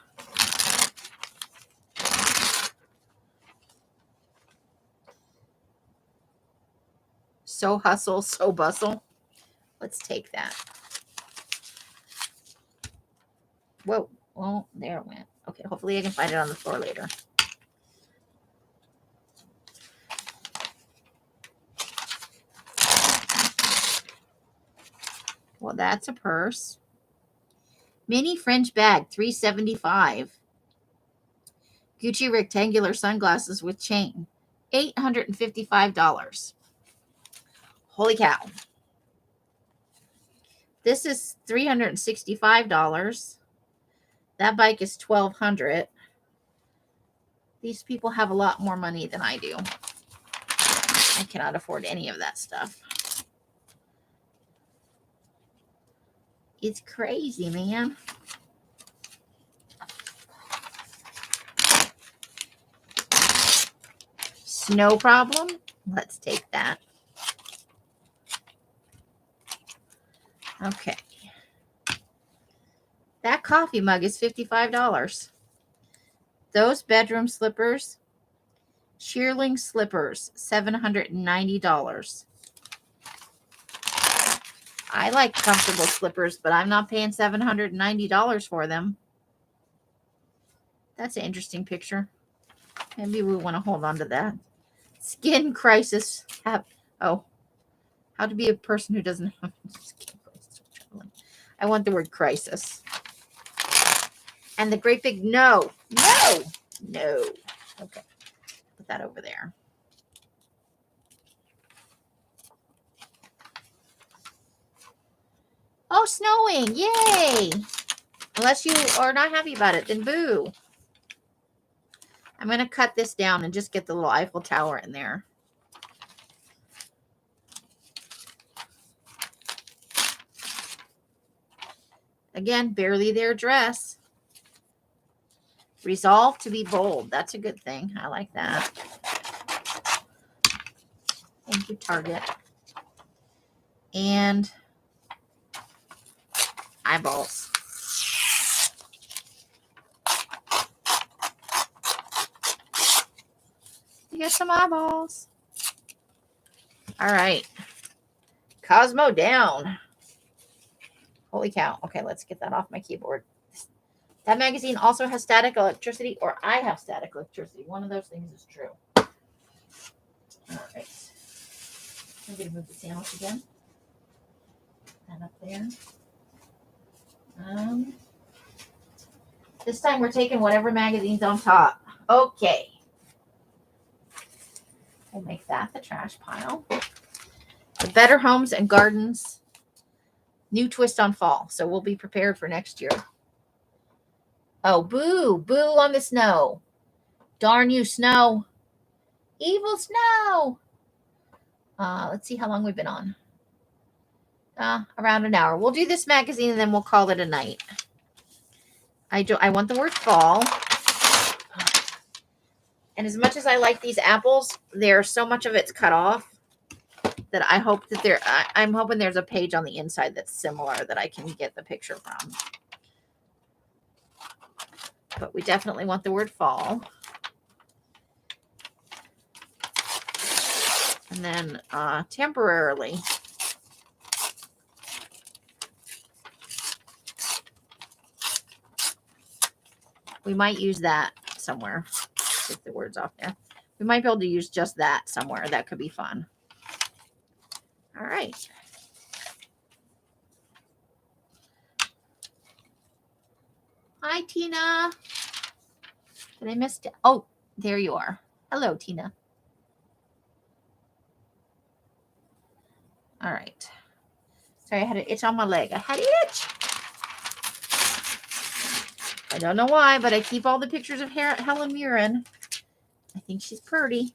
So hustle, so bustle. Let's take that. Whoa. Well, there it went. Okay, hopefully I can find it on the floor later. Well, that's a purse. Mini fringe bag, $375. Gucci rectangular sunglasses with chain, $855. Holy cow. This is $365. That bike is $1,200. These people have a lot more money than I do. I cannot afford any of that stuff. It's crazy, man. Snow problem? Let's take that. Okay. That coffee mug is $55. Those bedroom slippers, shearling slippers, $790. I like comfortable slippers, but I'm not paying $790 for them. That's an interesting picture. Maybe we want to hold on to that. Skin crisis. How to be a person who doesn't have skin crisis. I want the word crisis. And the great big no. Okay. Put that over there. Oh, snowing. Yay. Unless you are not happy about it, then boo. I'm going to cut this down and just get the little Eiffel Tower in there. Again, barely their dress. Resolve to be bold. That's a good thing. I like that. Thank you, Target. And eyeballs. You get some eyeballs. All right. Cosmo down. Holy cow. Okay, let's get that off my keyboard. That magazine also has static electricity, or I have static electricity. One of those things is true. All right. I'm going to move the sandwich again. That up there. This time we're taking whatever magazine's on top. Okay. We'll make that the trash pile. The Better Homes and Gardens. New twist on fall. So we'll be prepared for next year. Oh, boo. Boo on the snow. Darn you, snow. Evil snow. Let's see how long we've been on. Around an hour. We'll do this magazine and then we'll call it a night. I want the word fall. And as much as I like these apples, there's so much of it's cut off that I hope that I'm hoping there's a page on the inside that's similar that I can get the picture from. But we definitely want the word fall. And then temporarily. We might use that somewhere. Take the words off there. We might be able to use just that somewhere. That could be fun. All right. Hi, Tina. Did I miss it? Oh, there you are. Hello, Tina. All right. Sorry, I had an itch on my leg. I had an itch. I don't know why, but I keep all the pictures of Helen Mirren. I think she's pretty.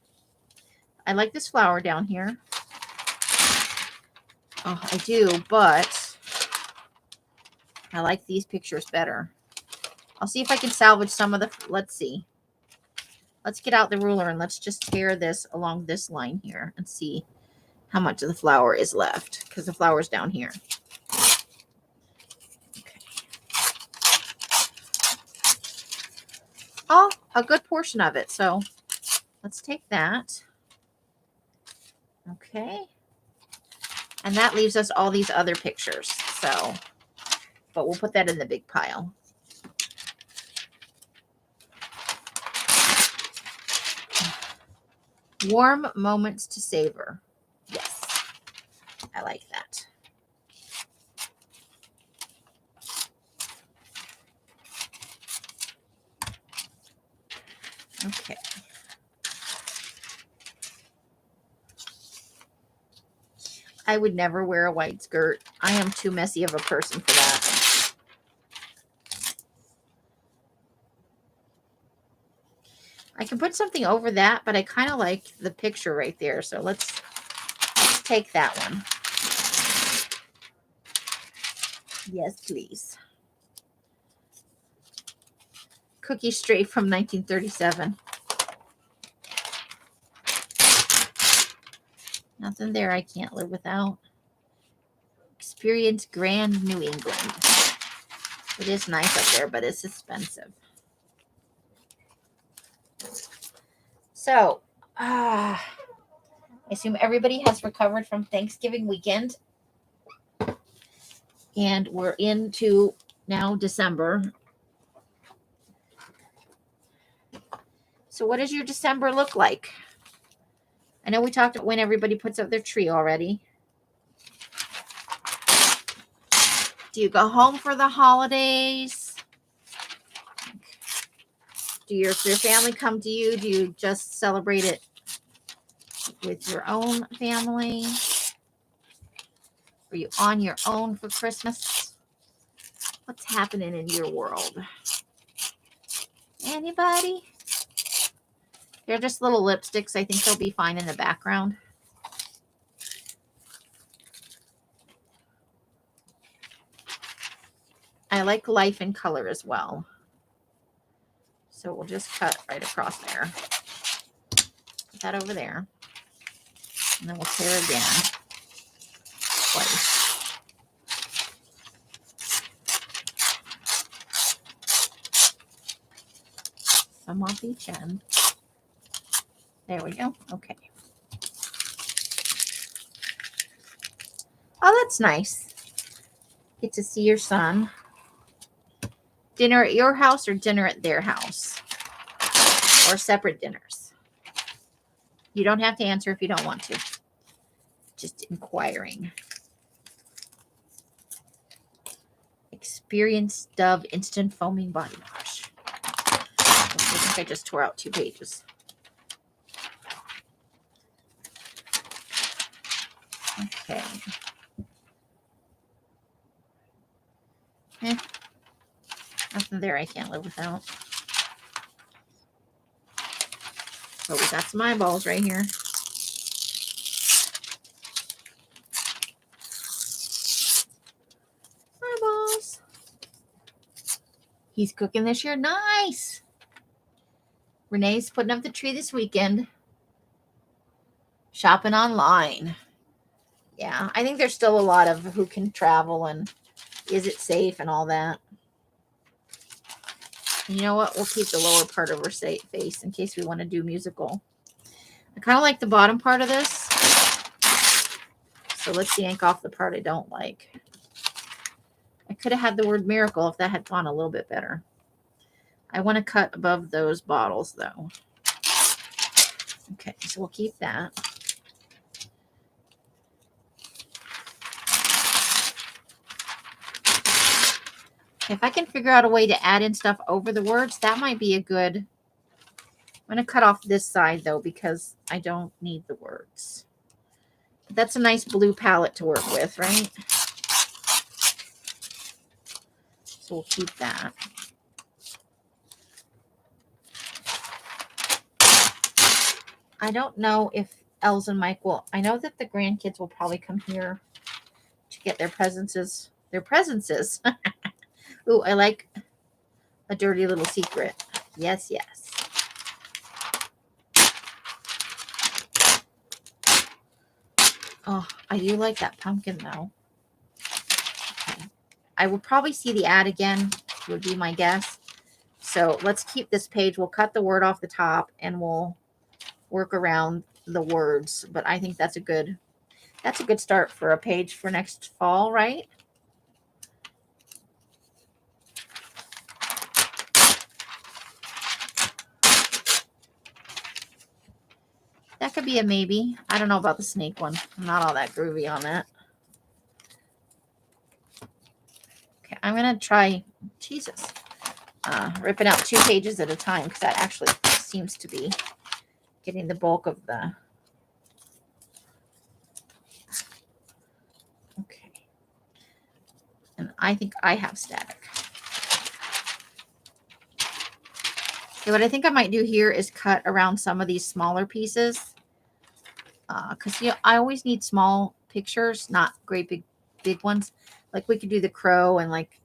I like this flower down here. Oh, I do, but I like these pictures better. I'll see if I can salvage some of the, let's see. Let's get out the ruler and let's just tear this along this line here and see how much of the flower is left, because the flower's down here. Okay. Oh, a good portion of it. So let's take that. Okay. And that leaves us all these other pictures. So, but we'll put that in the big pile. Warm moments to savor. Yes, I like that. Okay. I would never wear a white skirt. I am too messy of a person for that. I can put something over that, but I kind of like the picture right there. So let's take that one. Yes, please. Cookie straight from 1937. Nothing there I can't live without. Experience Grand New England. It is nice up there, but it's expensive. So, I assume everybody has recovered from Thanksgiving weekend. And we're into now December. So what does your December look like? I know we talked about when everybody puts up their tree already. Do you go home for the holidays? Do your family come to you? Do you just celebrate it with your own family? Are you on your own for Christmas? What's happening in your world? Anybody? They're just little lipsticks. I think they'll be fine in the background. I like life in color as well. So we'll just cut right across there. Put that over there. And then we'll tear again. Twice. Some off each end. There we go. Okay. Oh, that's nice. Get to see your son. Dinner at your house or dinner at their house? Or separate dinners? You don't have to answer if you don't want to. Just inquiring. Experience Dove Instant Foaming Body Wash. I think I just tore out 2 pages. Okay. Nothing there I can't live without. Oh, we got some eyeballs right here. Eyeballs. He's cooking this year. Nice. Renee's putting up the tree this weekend. Shopping online. Yeah, I think there's still a lot of who can travel and is it safe and all that. You know what? We'll keep the lower part of her face in case we want to do musical. I kind of like the bottom part of this. So let's yank off the part I don't like. I could have had the word miracle if that had gone a little bit better. I want to cut above those bottles though. Okay, so we'll keep that. If I can figure out a way to add in stuff over the words, that might be a good... I'm going to cut off this side, though, because I don't need the words. But that's a nice blue palette to work with, right? So we'll keep that. I don't know if Els and Mike will... I know that the grandkids will probably come here to get their presences. Their presences. Ooh, I like a dirty little secret. Yes, yes. Oh, I do like that pumpkin, though. Okay. I will probably see the ad again, would be my guess. So let's keep this page. We'll cut the word off the top, and we'll work around the words. But I think that's a good start for a page for next fall, right? That could be a maybe. I don't know about the snake one. I'm not all that groovy on that. Okay, I'm going to try, Jesus, ripping out 2 pages at a time because that actually seems to be getting the bulk of the... Okay. And I think I have static. Okay, what I think I might do here is cut around some of these smaller pieces. Because I always need small pictures, not great big ones. Like we could do the crow and like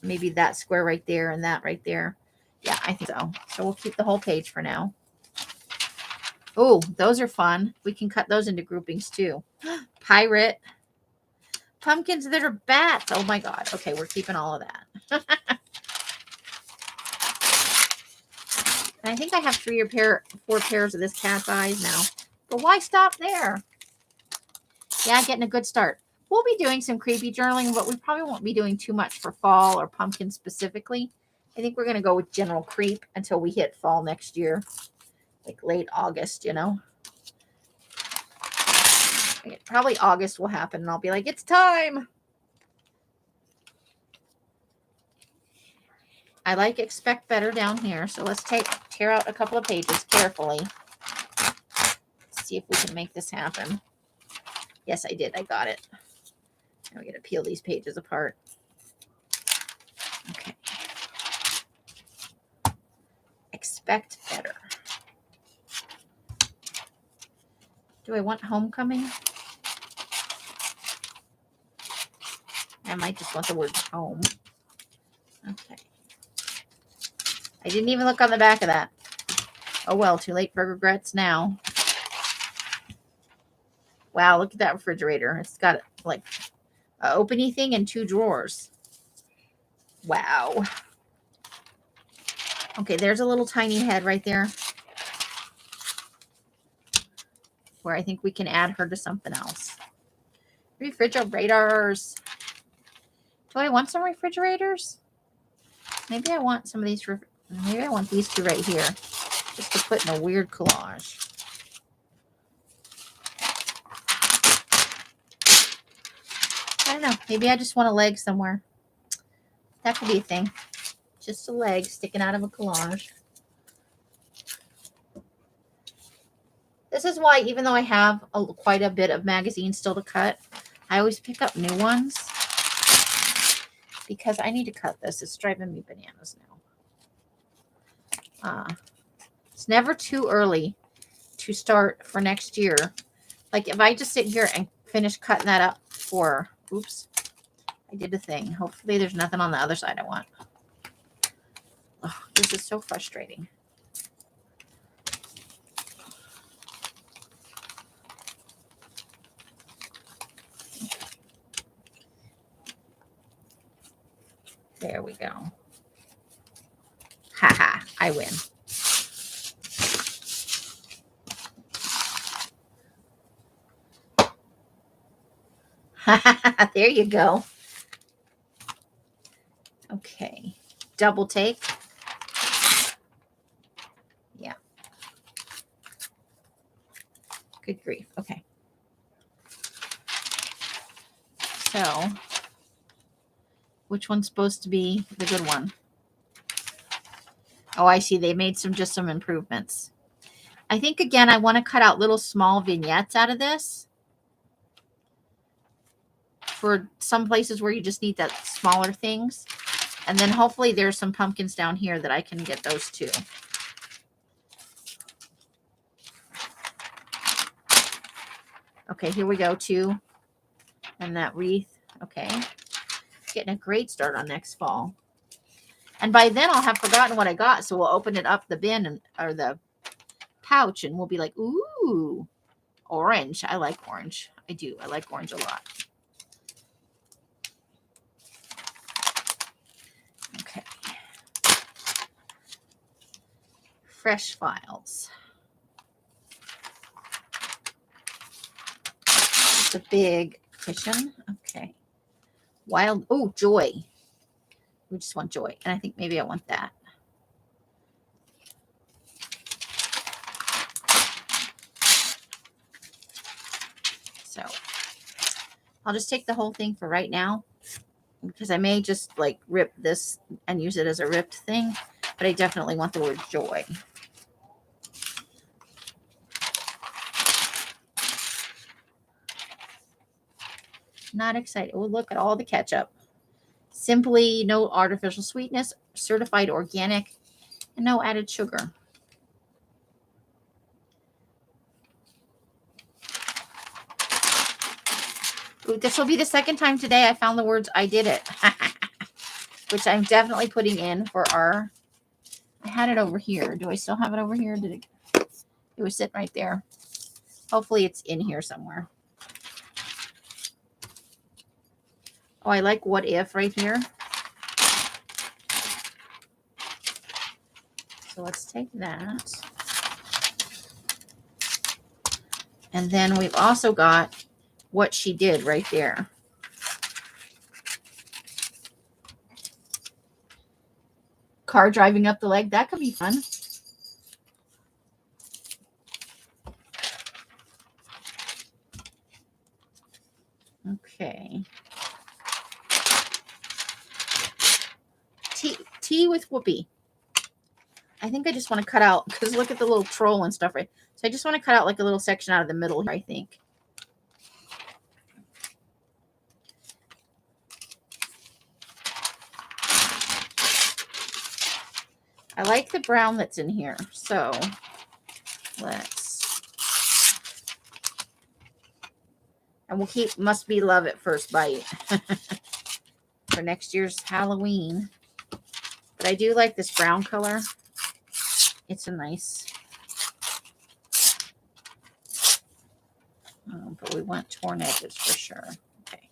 maybe that square right there and that right there. Yeah, I think so. So we'll keep the whole page for now. Oh, those are fun. We can cut those into groupings too. Pirate. Pumpkins that are bats. Oh my God. Okay, we're keeping all of that. And I think I have 4 pairs of this cat's eyes now. But why stop there? Yeah, getting a good start. We'll be doing some creepy journaling, but we probably won't be doing too much for fall or pumpkin specifically. I think we're going to go with general creep until we hit fall next year. Like late August, you know. Probably August will happen and I'll be like, it's time. I like expect better down here. So let's tear out a couple of pages carefully. See if we can make this happen. Yes, I did. I got it. Now we got to peel these pages apart. Okay. Expect better. Do I want homecoming? I might just want the word home. Okay. I didn't even look on the back of that. Oh well, too late for regrets now. Wow, look at that refrigerator. It's got like an opening thing and 2 drawers. Wow. Okay, there's a little tiny head right there where I think we can add her to something else. Refrigerators. Do I want some refrigerators? Maybe I want some of these. Maybe I want these 2 right here just to put in a weird collage. I don't know. Maybe I just want a leg somewhere. That could be a thing. Just a leg sticking out of a collage. This is why, even though I have quite a bit of magazines still to cut, I always pick up new ones because I need to cut this. It's driving me bananas now. It's never too early to start for next year. Like if I just sit here and finish cutting that up for, oops, I did a thing. Hopefully there's nothing on the other side I want. Oh, this is so frustrating. There we go. Haha, I win. There you go. Okay. Double take. Yeah. Good grief. Okay. So, which one's supposed to be the good one? Oh, I see. They made just some improvements. I think, again, I want to cut out little small vignettes out of this for some places where you just need that smaller things. And then hopefully there's some pumpkins down here that I can get those too. Okay, here we go, 2. And that wreath. Okay. Getting a great start on next fall. And by then I'll have forgotten what I got. So we'll open it up the bin or the pouch and we'll be like, ooh, orange. I like orange. I do. I like orange a lot. Okay. Fresh files. It's a big cushion. Okay. Wild. Oh, joy. We just want joy. And I think maybe I want that. So I'll just take the whole thing for right now because I may just like rip this and use it as a ripped thing, but I definitely want the word joy. Not excited. Oh, look at all the ketchup. Simply no artificial sweetness, certified organic, and no added sugar. Ooh, this will be the second time today I found the words I did it, which I'm definitely putting in for our, I had it over here. Do I still have it over here? It was sitting right there. Hopefully it's in here somewhere. Oh, I like what if right here. So let's take that. And then we've also got what she did right there. Car driving up the leg. That could be fun. Okay. Tea with Whoopi. I think I just want to cut out, because look at the little troll and stuff, right? So I just want to cut out like a little section out of the middle here, I think. I like the brown that's in here. So let's And we'll keep Must Be Love at First Bite for next year's Halloween. But I do like this brown color. It's a nice... but we want torn edges for sure. Okay.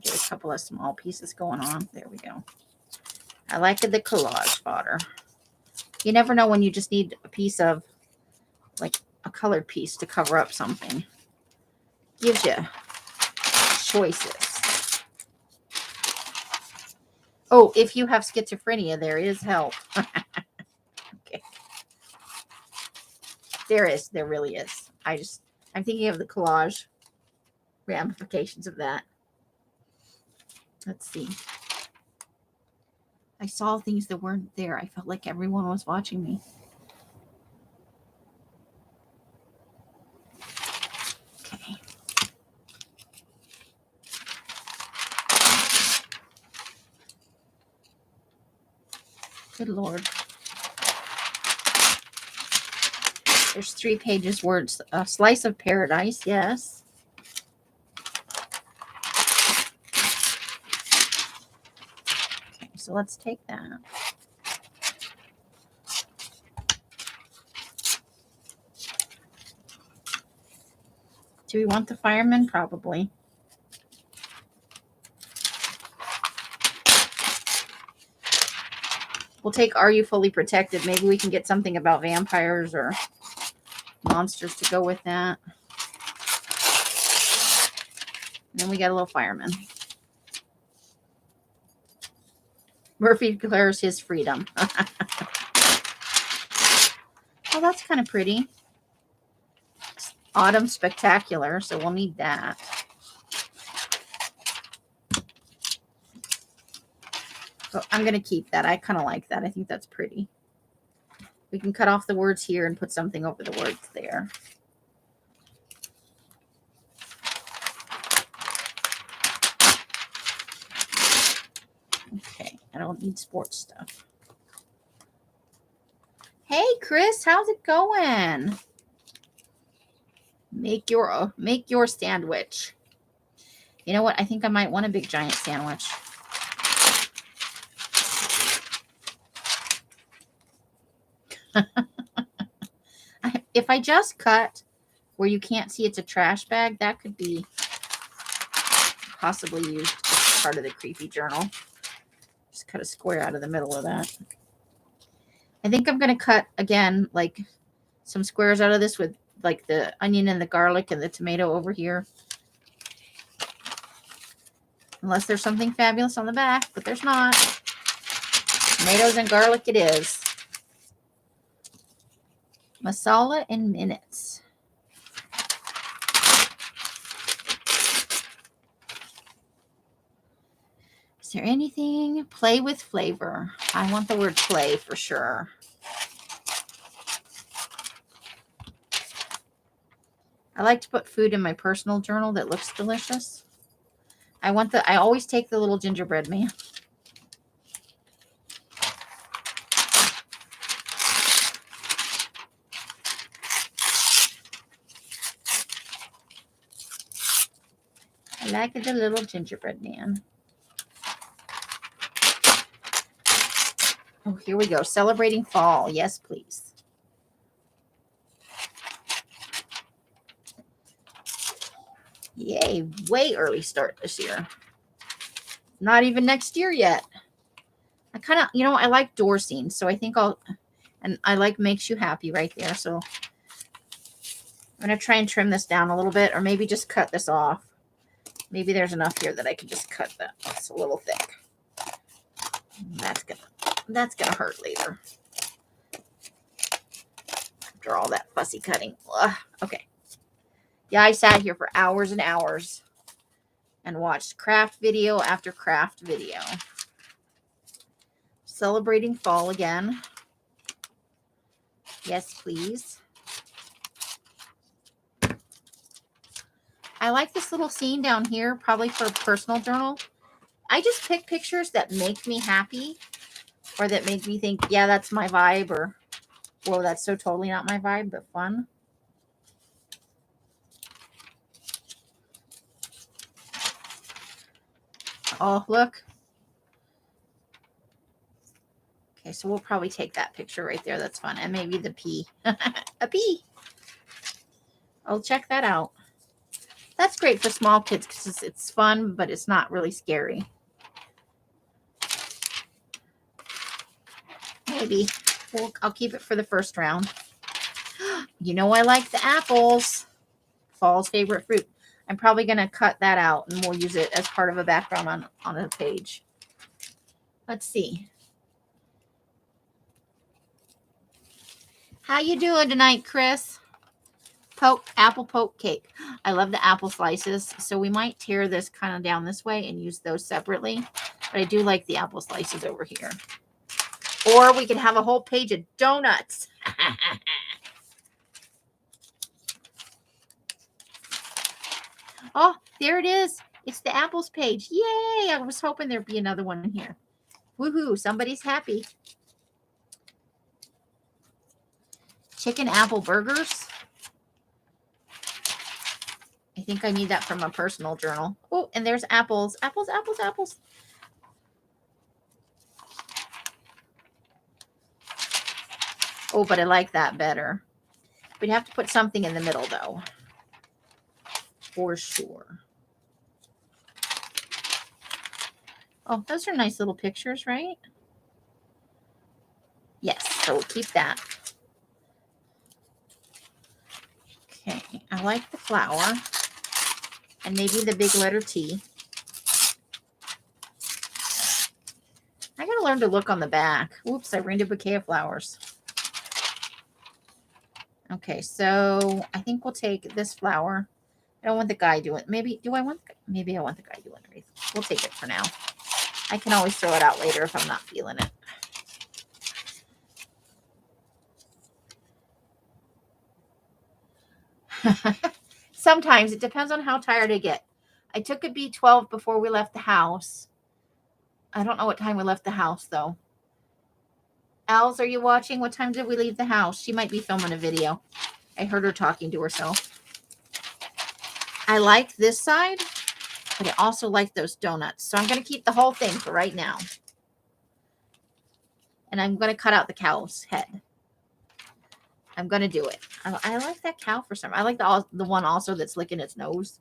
Get a couple of small pieces going on. There we go. I like the collage fodder. You never know when you just need a piece of, like a colored piece to cover up something. Gives you choices. Oh, if you have schizophrenia, there is help. Okay. There really is. I'm thinking of the collage ramifications of that. Let's see. I saw things that weren't there. I felt like everyone was watching me. Okay. Good Lord. There's 3 pages words. A slice of paradise, yes. Okay, so let's take that. Do we want the fireman? Probably. We'll take Are You Fully Protected? Maybe we can get something about vampires or monsters to go with that. And then we got a little fireman. Murphy declares his freedom. Oh, that's kind of pretty. Autumn Spectacular, so we'll need that. So I'm going to keep that. I kind of like that. I think that's pretty. We can cut off the words here and put something over the words there. Okay, I don't need sports stuff. Hey, Chris, how's it going? Make your sandwich. You know what? I think I might want a big giant sandwich. If I just cut where you can't see it's a trash bag, that could be possibly used as part of the creepy journal. Just cut a square out of the middle of that. I think I'm going to cut, again, like some squares out of this with like the onion and the garlic and the tomato over here. Unless there's something fabulous on the back, but there's not. Tomatoes and garlic it is. Masala in minutes. Is there anything? Play with flavor. I want the word play for sure. I like to put food in my personal journal that looks delicious. I always take the little gingerbread man. I like the little gingerbread man. Oh, here we go. Celebrating fall. Yes, please. Yay. Way early start this year. Not even next year yet. I kind of, I like door scenes. So I think and I like makes you happy right there. So I'm going to try and trim this down a little bit or maybe just cut this off. Maybe there's enough here that I could just cut that. It's a little thick. That's gonna hurt later. After all that fussy cutting. Ugh, okay. Yeah, I sat here for hours and hours and watched craft video after craft video. Celebrating fall again. Yes, please. I like this little scene down here, probably for a personal journal. I just pick pictures that make me happy or that make me think, yeah, that's my vibe, or Whoa, that's so totally not my vibe, but fun. Oh, look. Okay, so we'll probably take that picture right there. That's fun. And maybe the pea. A pea. Oh, check that out. That's great for small kids because it's fun, but it's not really scary. Maybe. I'll keep it for the first round. You know I like the apples. Fall's favorite fruit. I'm probably going to cut that out and we'll use it as part of a background on a page. Let's see. How you doing tonight, Chris? Apple poke cake. I love the apple slices, so we might tear this kind of down this way and use those separately. But I do like the apple slices over here. Or we can have a whole page of donuts. Oh, there it is. It's the apples page. Yay! I was hoping there'd be another one in here. Woohoo! Somebody's happy. Chicken apple burgers. I think I need that from a personal journal. Oh, and there's apples. Apples, apples, apples. Oh, but I like that better. We'd have to put something in the middle, though. For sure. Oh, those are nice little pictures, right? Yes, so we'll keep that. Okay, I like the flower. And maybe the big letter T. I gotta learn to look on the back. Oops, I ruined a bouquet of flowers. Okay, so I think we'll take this flower. I don't want the guy doing. Maybe I want the guy doing everything. We'll take it for now. I can always throw it out later if I'm not feeling it. Sometimes it depends on how tired I get. I took a B12 before we left the house. I don't know what time we left the house though. Els, are you watching? What time did we leave the house? She might be filming a video. I heard her talking to herself. I like this side, but I also like those donuts. So I'm going to keep the whole thing for right now. And I'm going to cut out the cow's head. I'm going to do it. I like that cow for some. I like the one also that's licking its nose.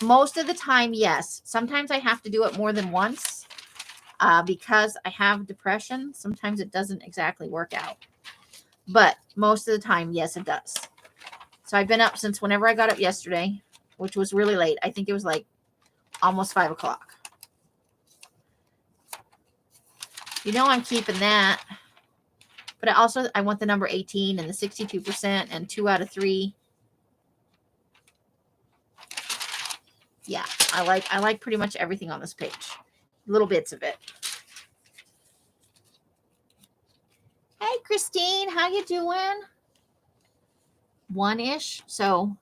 Most of the time, yes. Sometimes I have to do it more than once because I have depression. Sometimes it doesn't exactly work out. But most of the time, yes, it does. So I've been up since whenever I got up yesterday, which was really late. I think it was like almost 5 o'clock. You know I'm keeping that. But I want the number 18 and the 62% and 2 out of 3. Yeah, I like pretty much everything on this page. Little bits of it. Hey, Christine, how you doing? 1-ish. So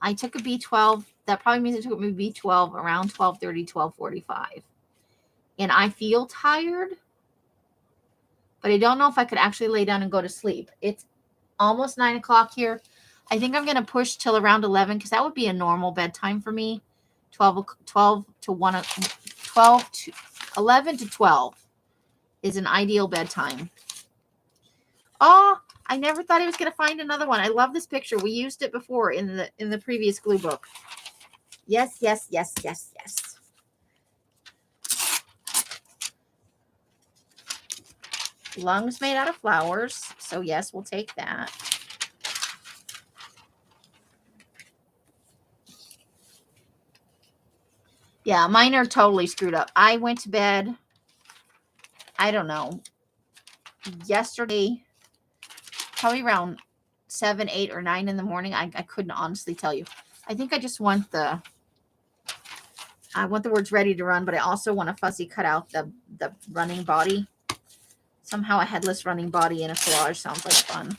I took a B12. That probably means it took me B12 around 12:30, 12:45. And I feel tired, but I don't know if I could actually lay down and go to sleep. It's almost 9 o'clock here. I think I'm going to push till around 11 because that would be a normal bedtime for me. 12 to 1, 12 to 11 to 12 is an ideal bedtime. Oh, I never thought I was going to find another one. I love this picture. We used it before in the previous glue book. Yes, yes, yes, yes, yes. Lungs made out of flowers. So yes, we'll take that. Yeah, mine are totally screwed up. I went to bed, I don't know, yesterday, probably around 7, 8, or 9 in the morning. I couldn't honestly tell you. I think I just want I want the words ready to run, but I also want a fussy cut out the running body. Somehow a headless running body in a collage sounds like fun.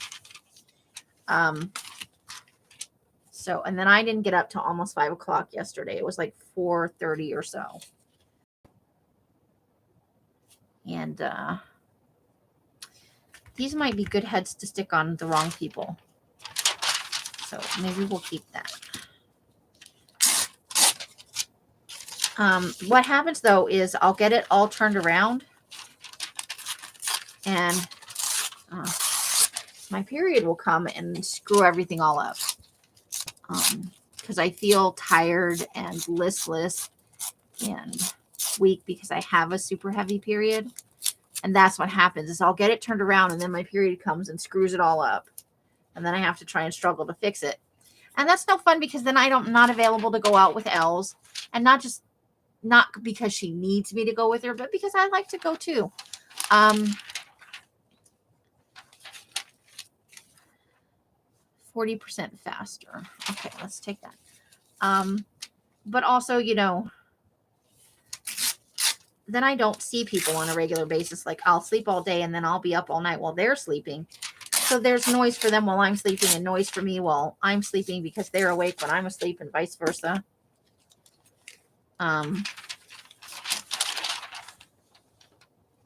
So, and then I didn't get up till almost 5 o'clock yesterday. It was like 4:30 or so. And These might be good heads to stick on the wrong people. So maybe we'll keep that. What happens though is I'll get it all turned around and my period will come and screw everything all up. Because I feel tired and listless and weak because I have a super heavy period. And that's what happens is I'll get it turned around and then my period comes and screws it all up. And then I have to try and struggle to fix it. And that's no fun because then I'm not available to go out with Els. And not because she needs me to go with her, but because I like to go too. 40% faster. Okay, let's take that. But also, you know, then I don't see people on a regular basis. Like I'll sleep all day and then I'll be up all night while they're sleeping. So there's noise for them while I'm sleeping and noise for me while I'm sleeping because they're awake when I'm asleep and vice versa.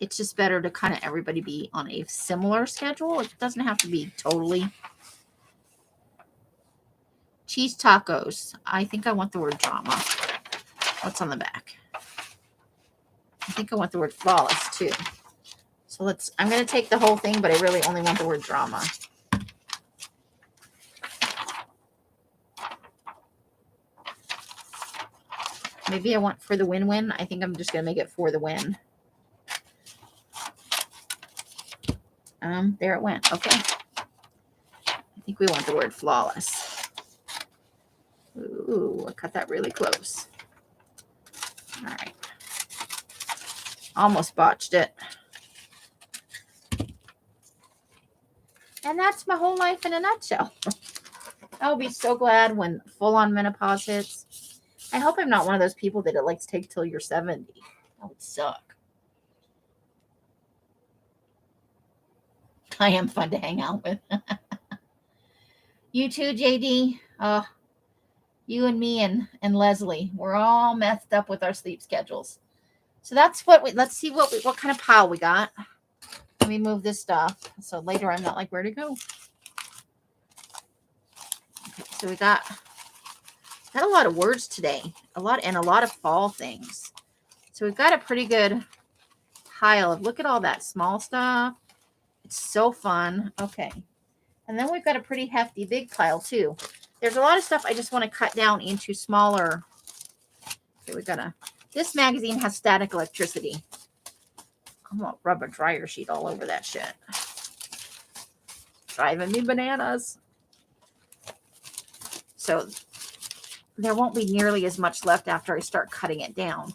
It's just better to kind of everybody be on a similar schedule. It doesn't have to be totally. Cheese tacos. I think I want the word drama. What's on the back? I think I want the word flawless too. So I'm going to take the whole thing, but I really only want the word drama. Maybe I want for the win-win. I think I'm just going to make it for the win. There it went. Okay. I think we want the word flawless. Ooh, I cut that really close. All right. Almost botched it. And that's my whole life in a nutshell. I'll be so glad when full-on menopause hits. I hope I'm not one of those people that it likes to take till you're 70. That would suck. I am fun to hang out with. You too, JD. You and me and Leslie. We're all messed up with our sleep schedules. So that's let's see what kind of pile we got. Let me move this stuff. So later I'm not like, where to go? Okay, so we got a lot of words today. A lot of fall things. So we've got a pretty good pile of, look at all that small stuff. It's so fun. Okay. And then we've got a pretty hefty big pile too. There's a lot of stuff I just want to cut down into smaller. Okay, this magazine has static electricity. I'm going to rub a dryer sheet all over that shit. Driving me bananas. So there won't be nearly as much left after I start cutting it down.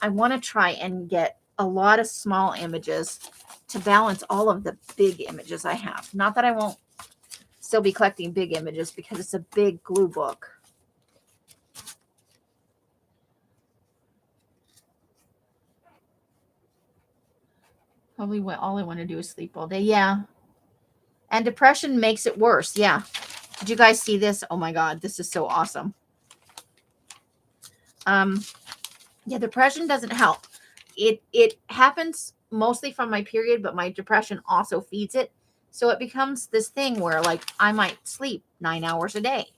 I want to try and get a lot of small images to balance all of the big images I have. Not that I won't still be collecting big images because it's a big glue book. Probably all I want to do is sleep all day. Yeah. And depression makes it worse. Yeah. Did you guys see this? Oh my God, this is so awesome. Yeah, depression doesn't help. It happens mostly from my period, but my depression also feeds it. So it becomes this thing where like I might sleep 9 hours a day,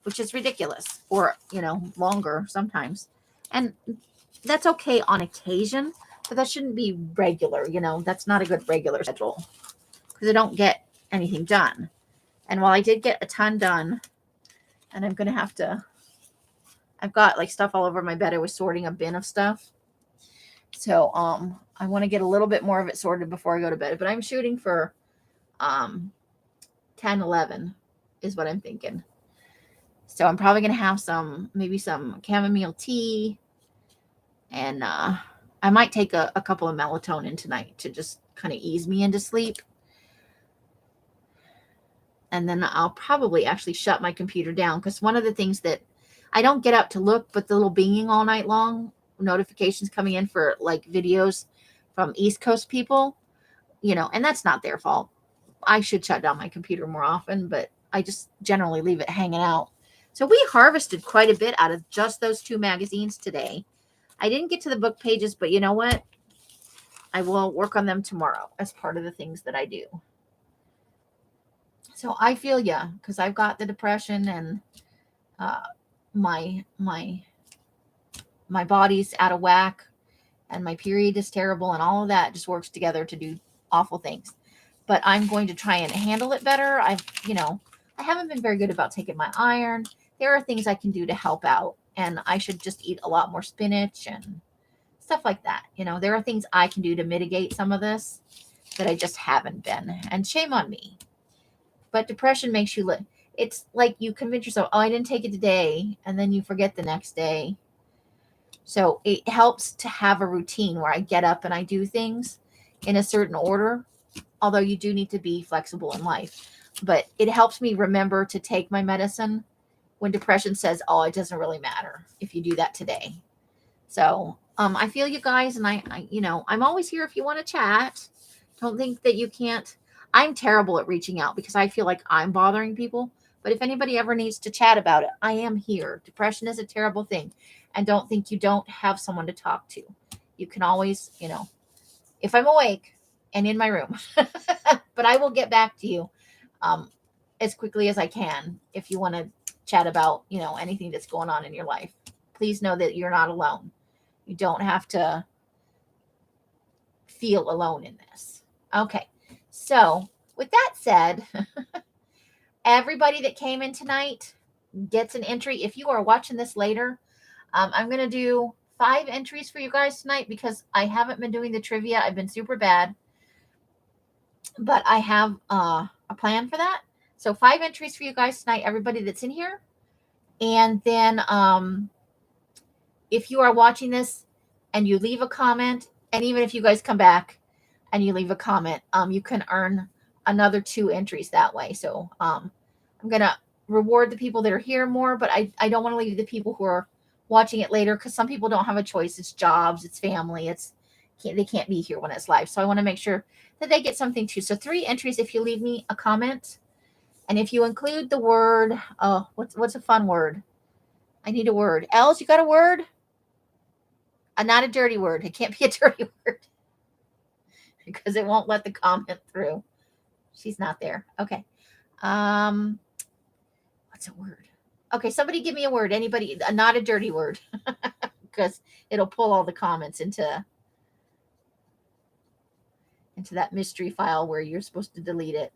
which is ridiculous, or, you know, longer sometimes. And that's okay on occasion, but that shouldn't be regular. You know, that's not a good regular schedule because I don't get anything done. And while I did get a ton done, and I'm going to have to, I've got like stuff all over my bed. I was sorting a bin of stuff. So, I want to get a little bit more of it sorted before I go to bed, but I'm shooting for, 10, 11 is what I'm thinking. So I'm probably going to have maybe some chamomile tea, and, I might take a couple of melatonin tonight to just kind of ease me into sleep. And then I'll probably actually shut my computer down, because one of the things that I don't get up to look, but the little binging all night long, notifications coming in for like videos from East Coast people, you know, and that's not their fault. I should shut down my computer more often, but I just generally leave it hanging out. So we harvested quite a bit out of just those two magazines today. I didn't get to the book pages, but you know what? I will work on them tomorrow as part of the things that I do. So I feel ya, because I've got the depression, and my body's out of whack, and my period is terrible, and all of that just works together to do awful things. But I'm going to try and handle it better. I haven't been very good about taking my iron. There are things I can do to help out, and I should just eat a lot more spinach and stuff like that. There are things I can do to mitigate some of this that I just haven't been, and shame on me. But depression makes you live. It's like you convince yourself, oh, I didn't take it today, and then you forget the next day. So it helps to have a routine where I get up and I do things in a certain order, although you do need to be flexible in life. But it helps me remember to take my medicine when depression says, oh, it doesn't really matter if you do that today. So I feel you guys, and I'm always here if you want to chat. Don't think that you can't. I'm terrible at reaching out because I feel like I'm bothering people. But if anybody ever needs to chat about it, I am here. Depression is a terrible thing. And don't think you don't have someone to talk to. You can always, if I'm awake and in my room. But I will get back to you as quickly as I can if you want to chat about, anything that's going on in your life. Please know that you're not alone. You don't have to feel alone in this. Okay. So with that said, everybody that came in tonight gets an entry. If you are watching this later, I'm going to do 5 entries for you guys tonight because I haven't been doing the trivia. I've been super bad, but I have a plan for that. So 5 entries for you guys tonight, everybody that's in here. And then if you are watching this and you leave a comment, and even if you guys come back and you leave a comment, you can earn another 2 entries that way. So I'm going to reward the people that are here more, but I don't want to leave the people who are watching it later, because some people don't have a choice. It's jobs, it's family, they can't be here when it's live. So I want to make sure that they get something too. So 3 entries if you leave me a comment, and if you include the word, oh, what's a fun word? I need a word. Els, you got a word? Not a dirty word. It can't be a dirty word because it won't let the comment through. She's not there. Okay. What's a word? Okay, somebody give me a word. Anybody? Not a dirty word, because it'll pull all the comments into that mystery file where you're supposed to delete it.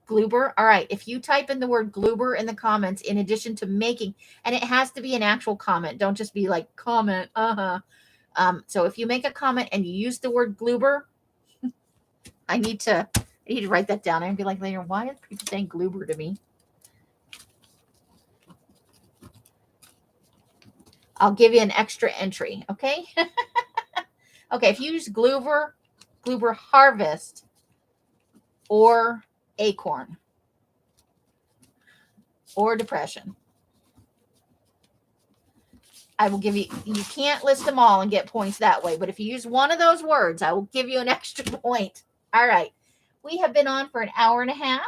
Gloober. All right. If you type in the word gloober in the comments, in addition to making, and it has to be an actual comment. Don't just be like comment. So if you make a comment and you use the word gloober, I need to write that down and be like later, why are people saying gloober to me? I'll give you an extra entry, okay? Okay, if you use gloober harvest, or acorn, or depression, I will give you can't list them all and get points that way, but if you use one of those words, I will give you an extra point. All right. We have been on for an hour and a half.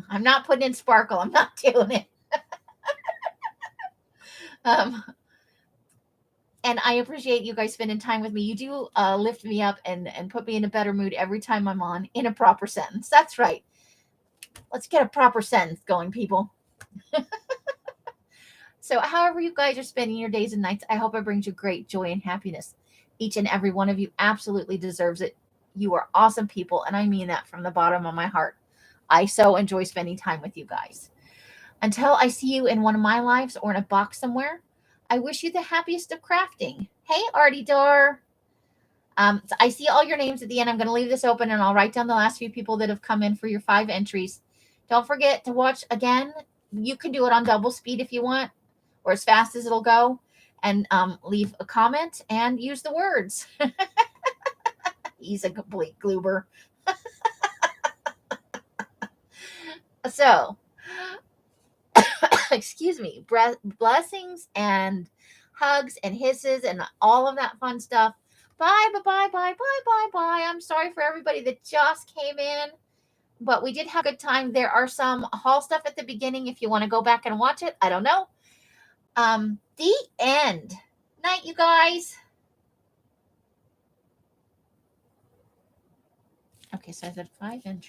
I'm not putting in sparkle. I'm not doing it. And I appreciate you guys spending time with me. You do lift me up and put me in a better mood every time I'm on in a proper sentence. That's right. Let's get a proper sentence going, people. So however you guys are spending your days and nights, I hope it brings you great joy and happiness. Each and every one of you absolutely deserves it. You are awesome people, and I mean that from the bottom of my heart. I so enjoy spending time with you guys. Until I see you in one of my lives or in a box somewhere, I wish you the happiest of crafting. Hey, Artie Door. So I see all your names at the end. I'm going to leave this open, and I'll write down the last few people that have come in for your 5 entries. Don't forget to watch again. You can do it on double speed if you want, or as fast as it'll go, and leave a comment and use the words. He's a complete gloober. So, excuse me, blessings and hugs and hisses and all of that fun stuff. Bye, bye, bye, bye, bye, bye, bye. I'm sorry for everybody that just came in, but we did have a good time. There are some haul stuff at the beginning if you want to go back and watch it. I don't know. The end. Night, you guys. Okay, so I said 5 inch.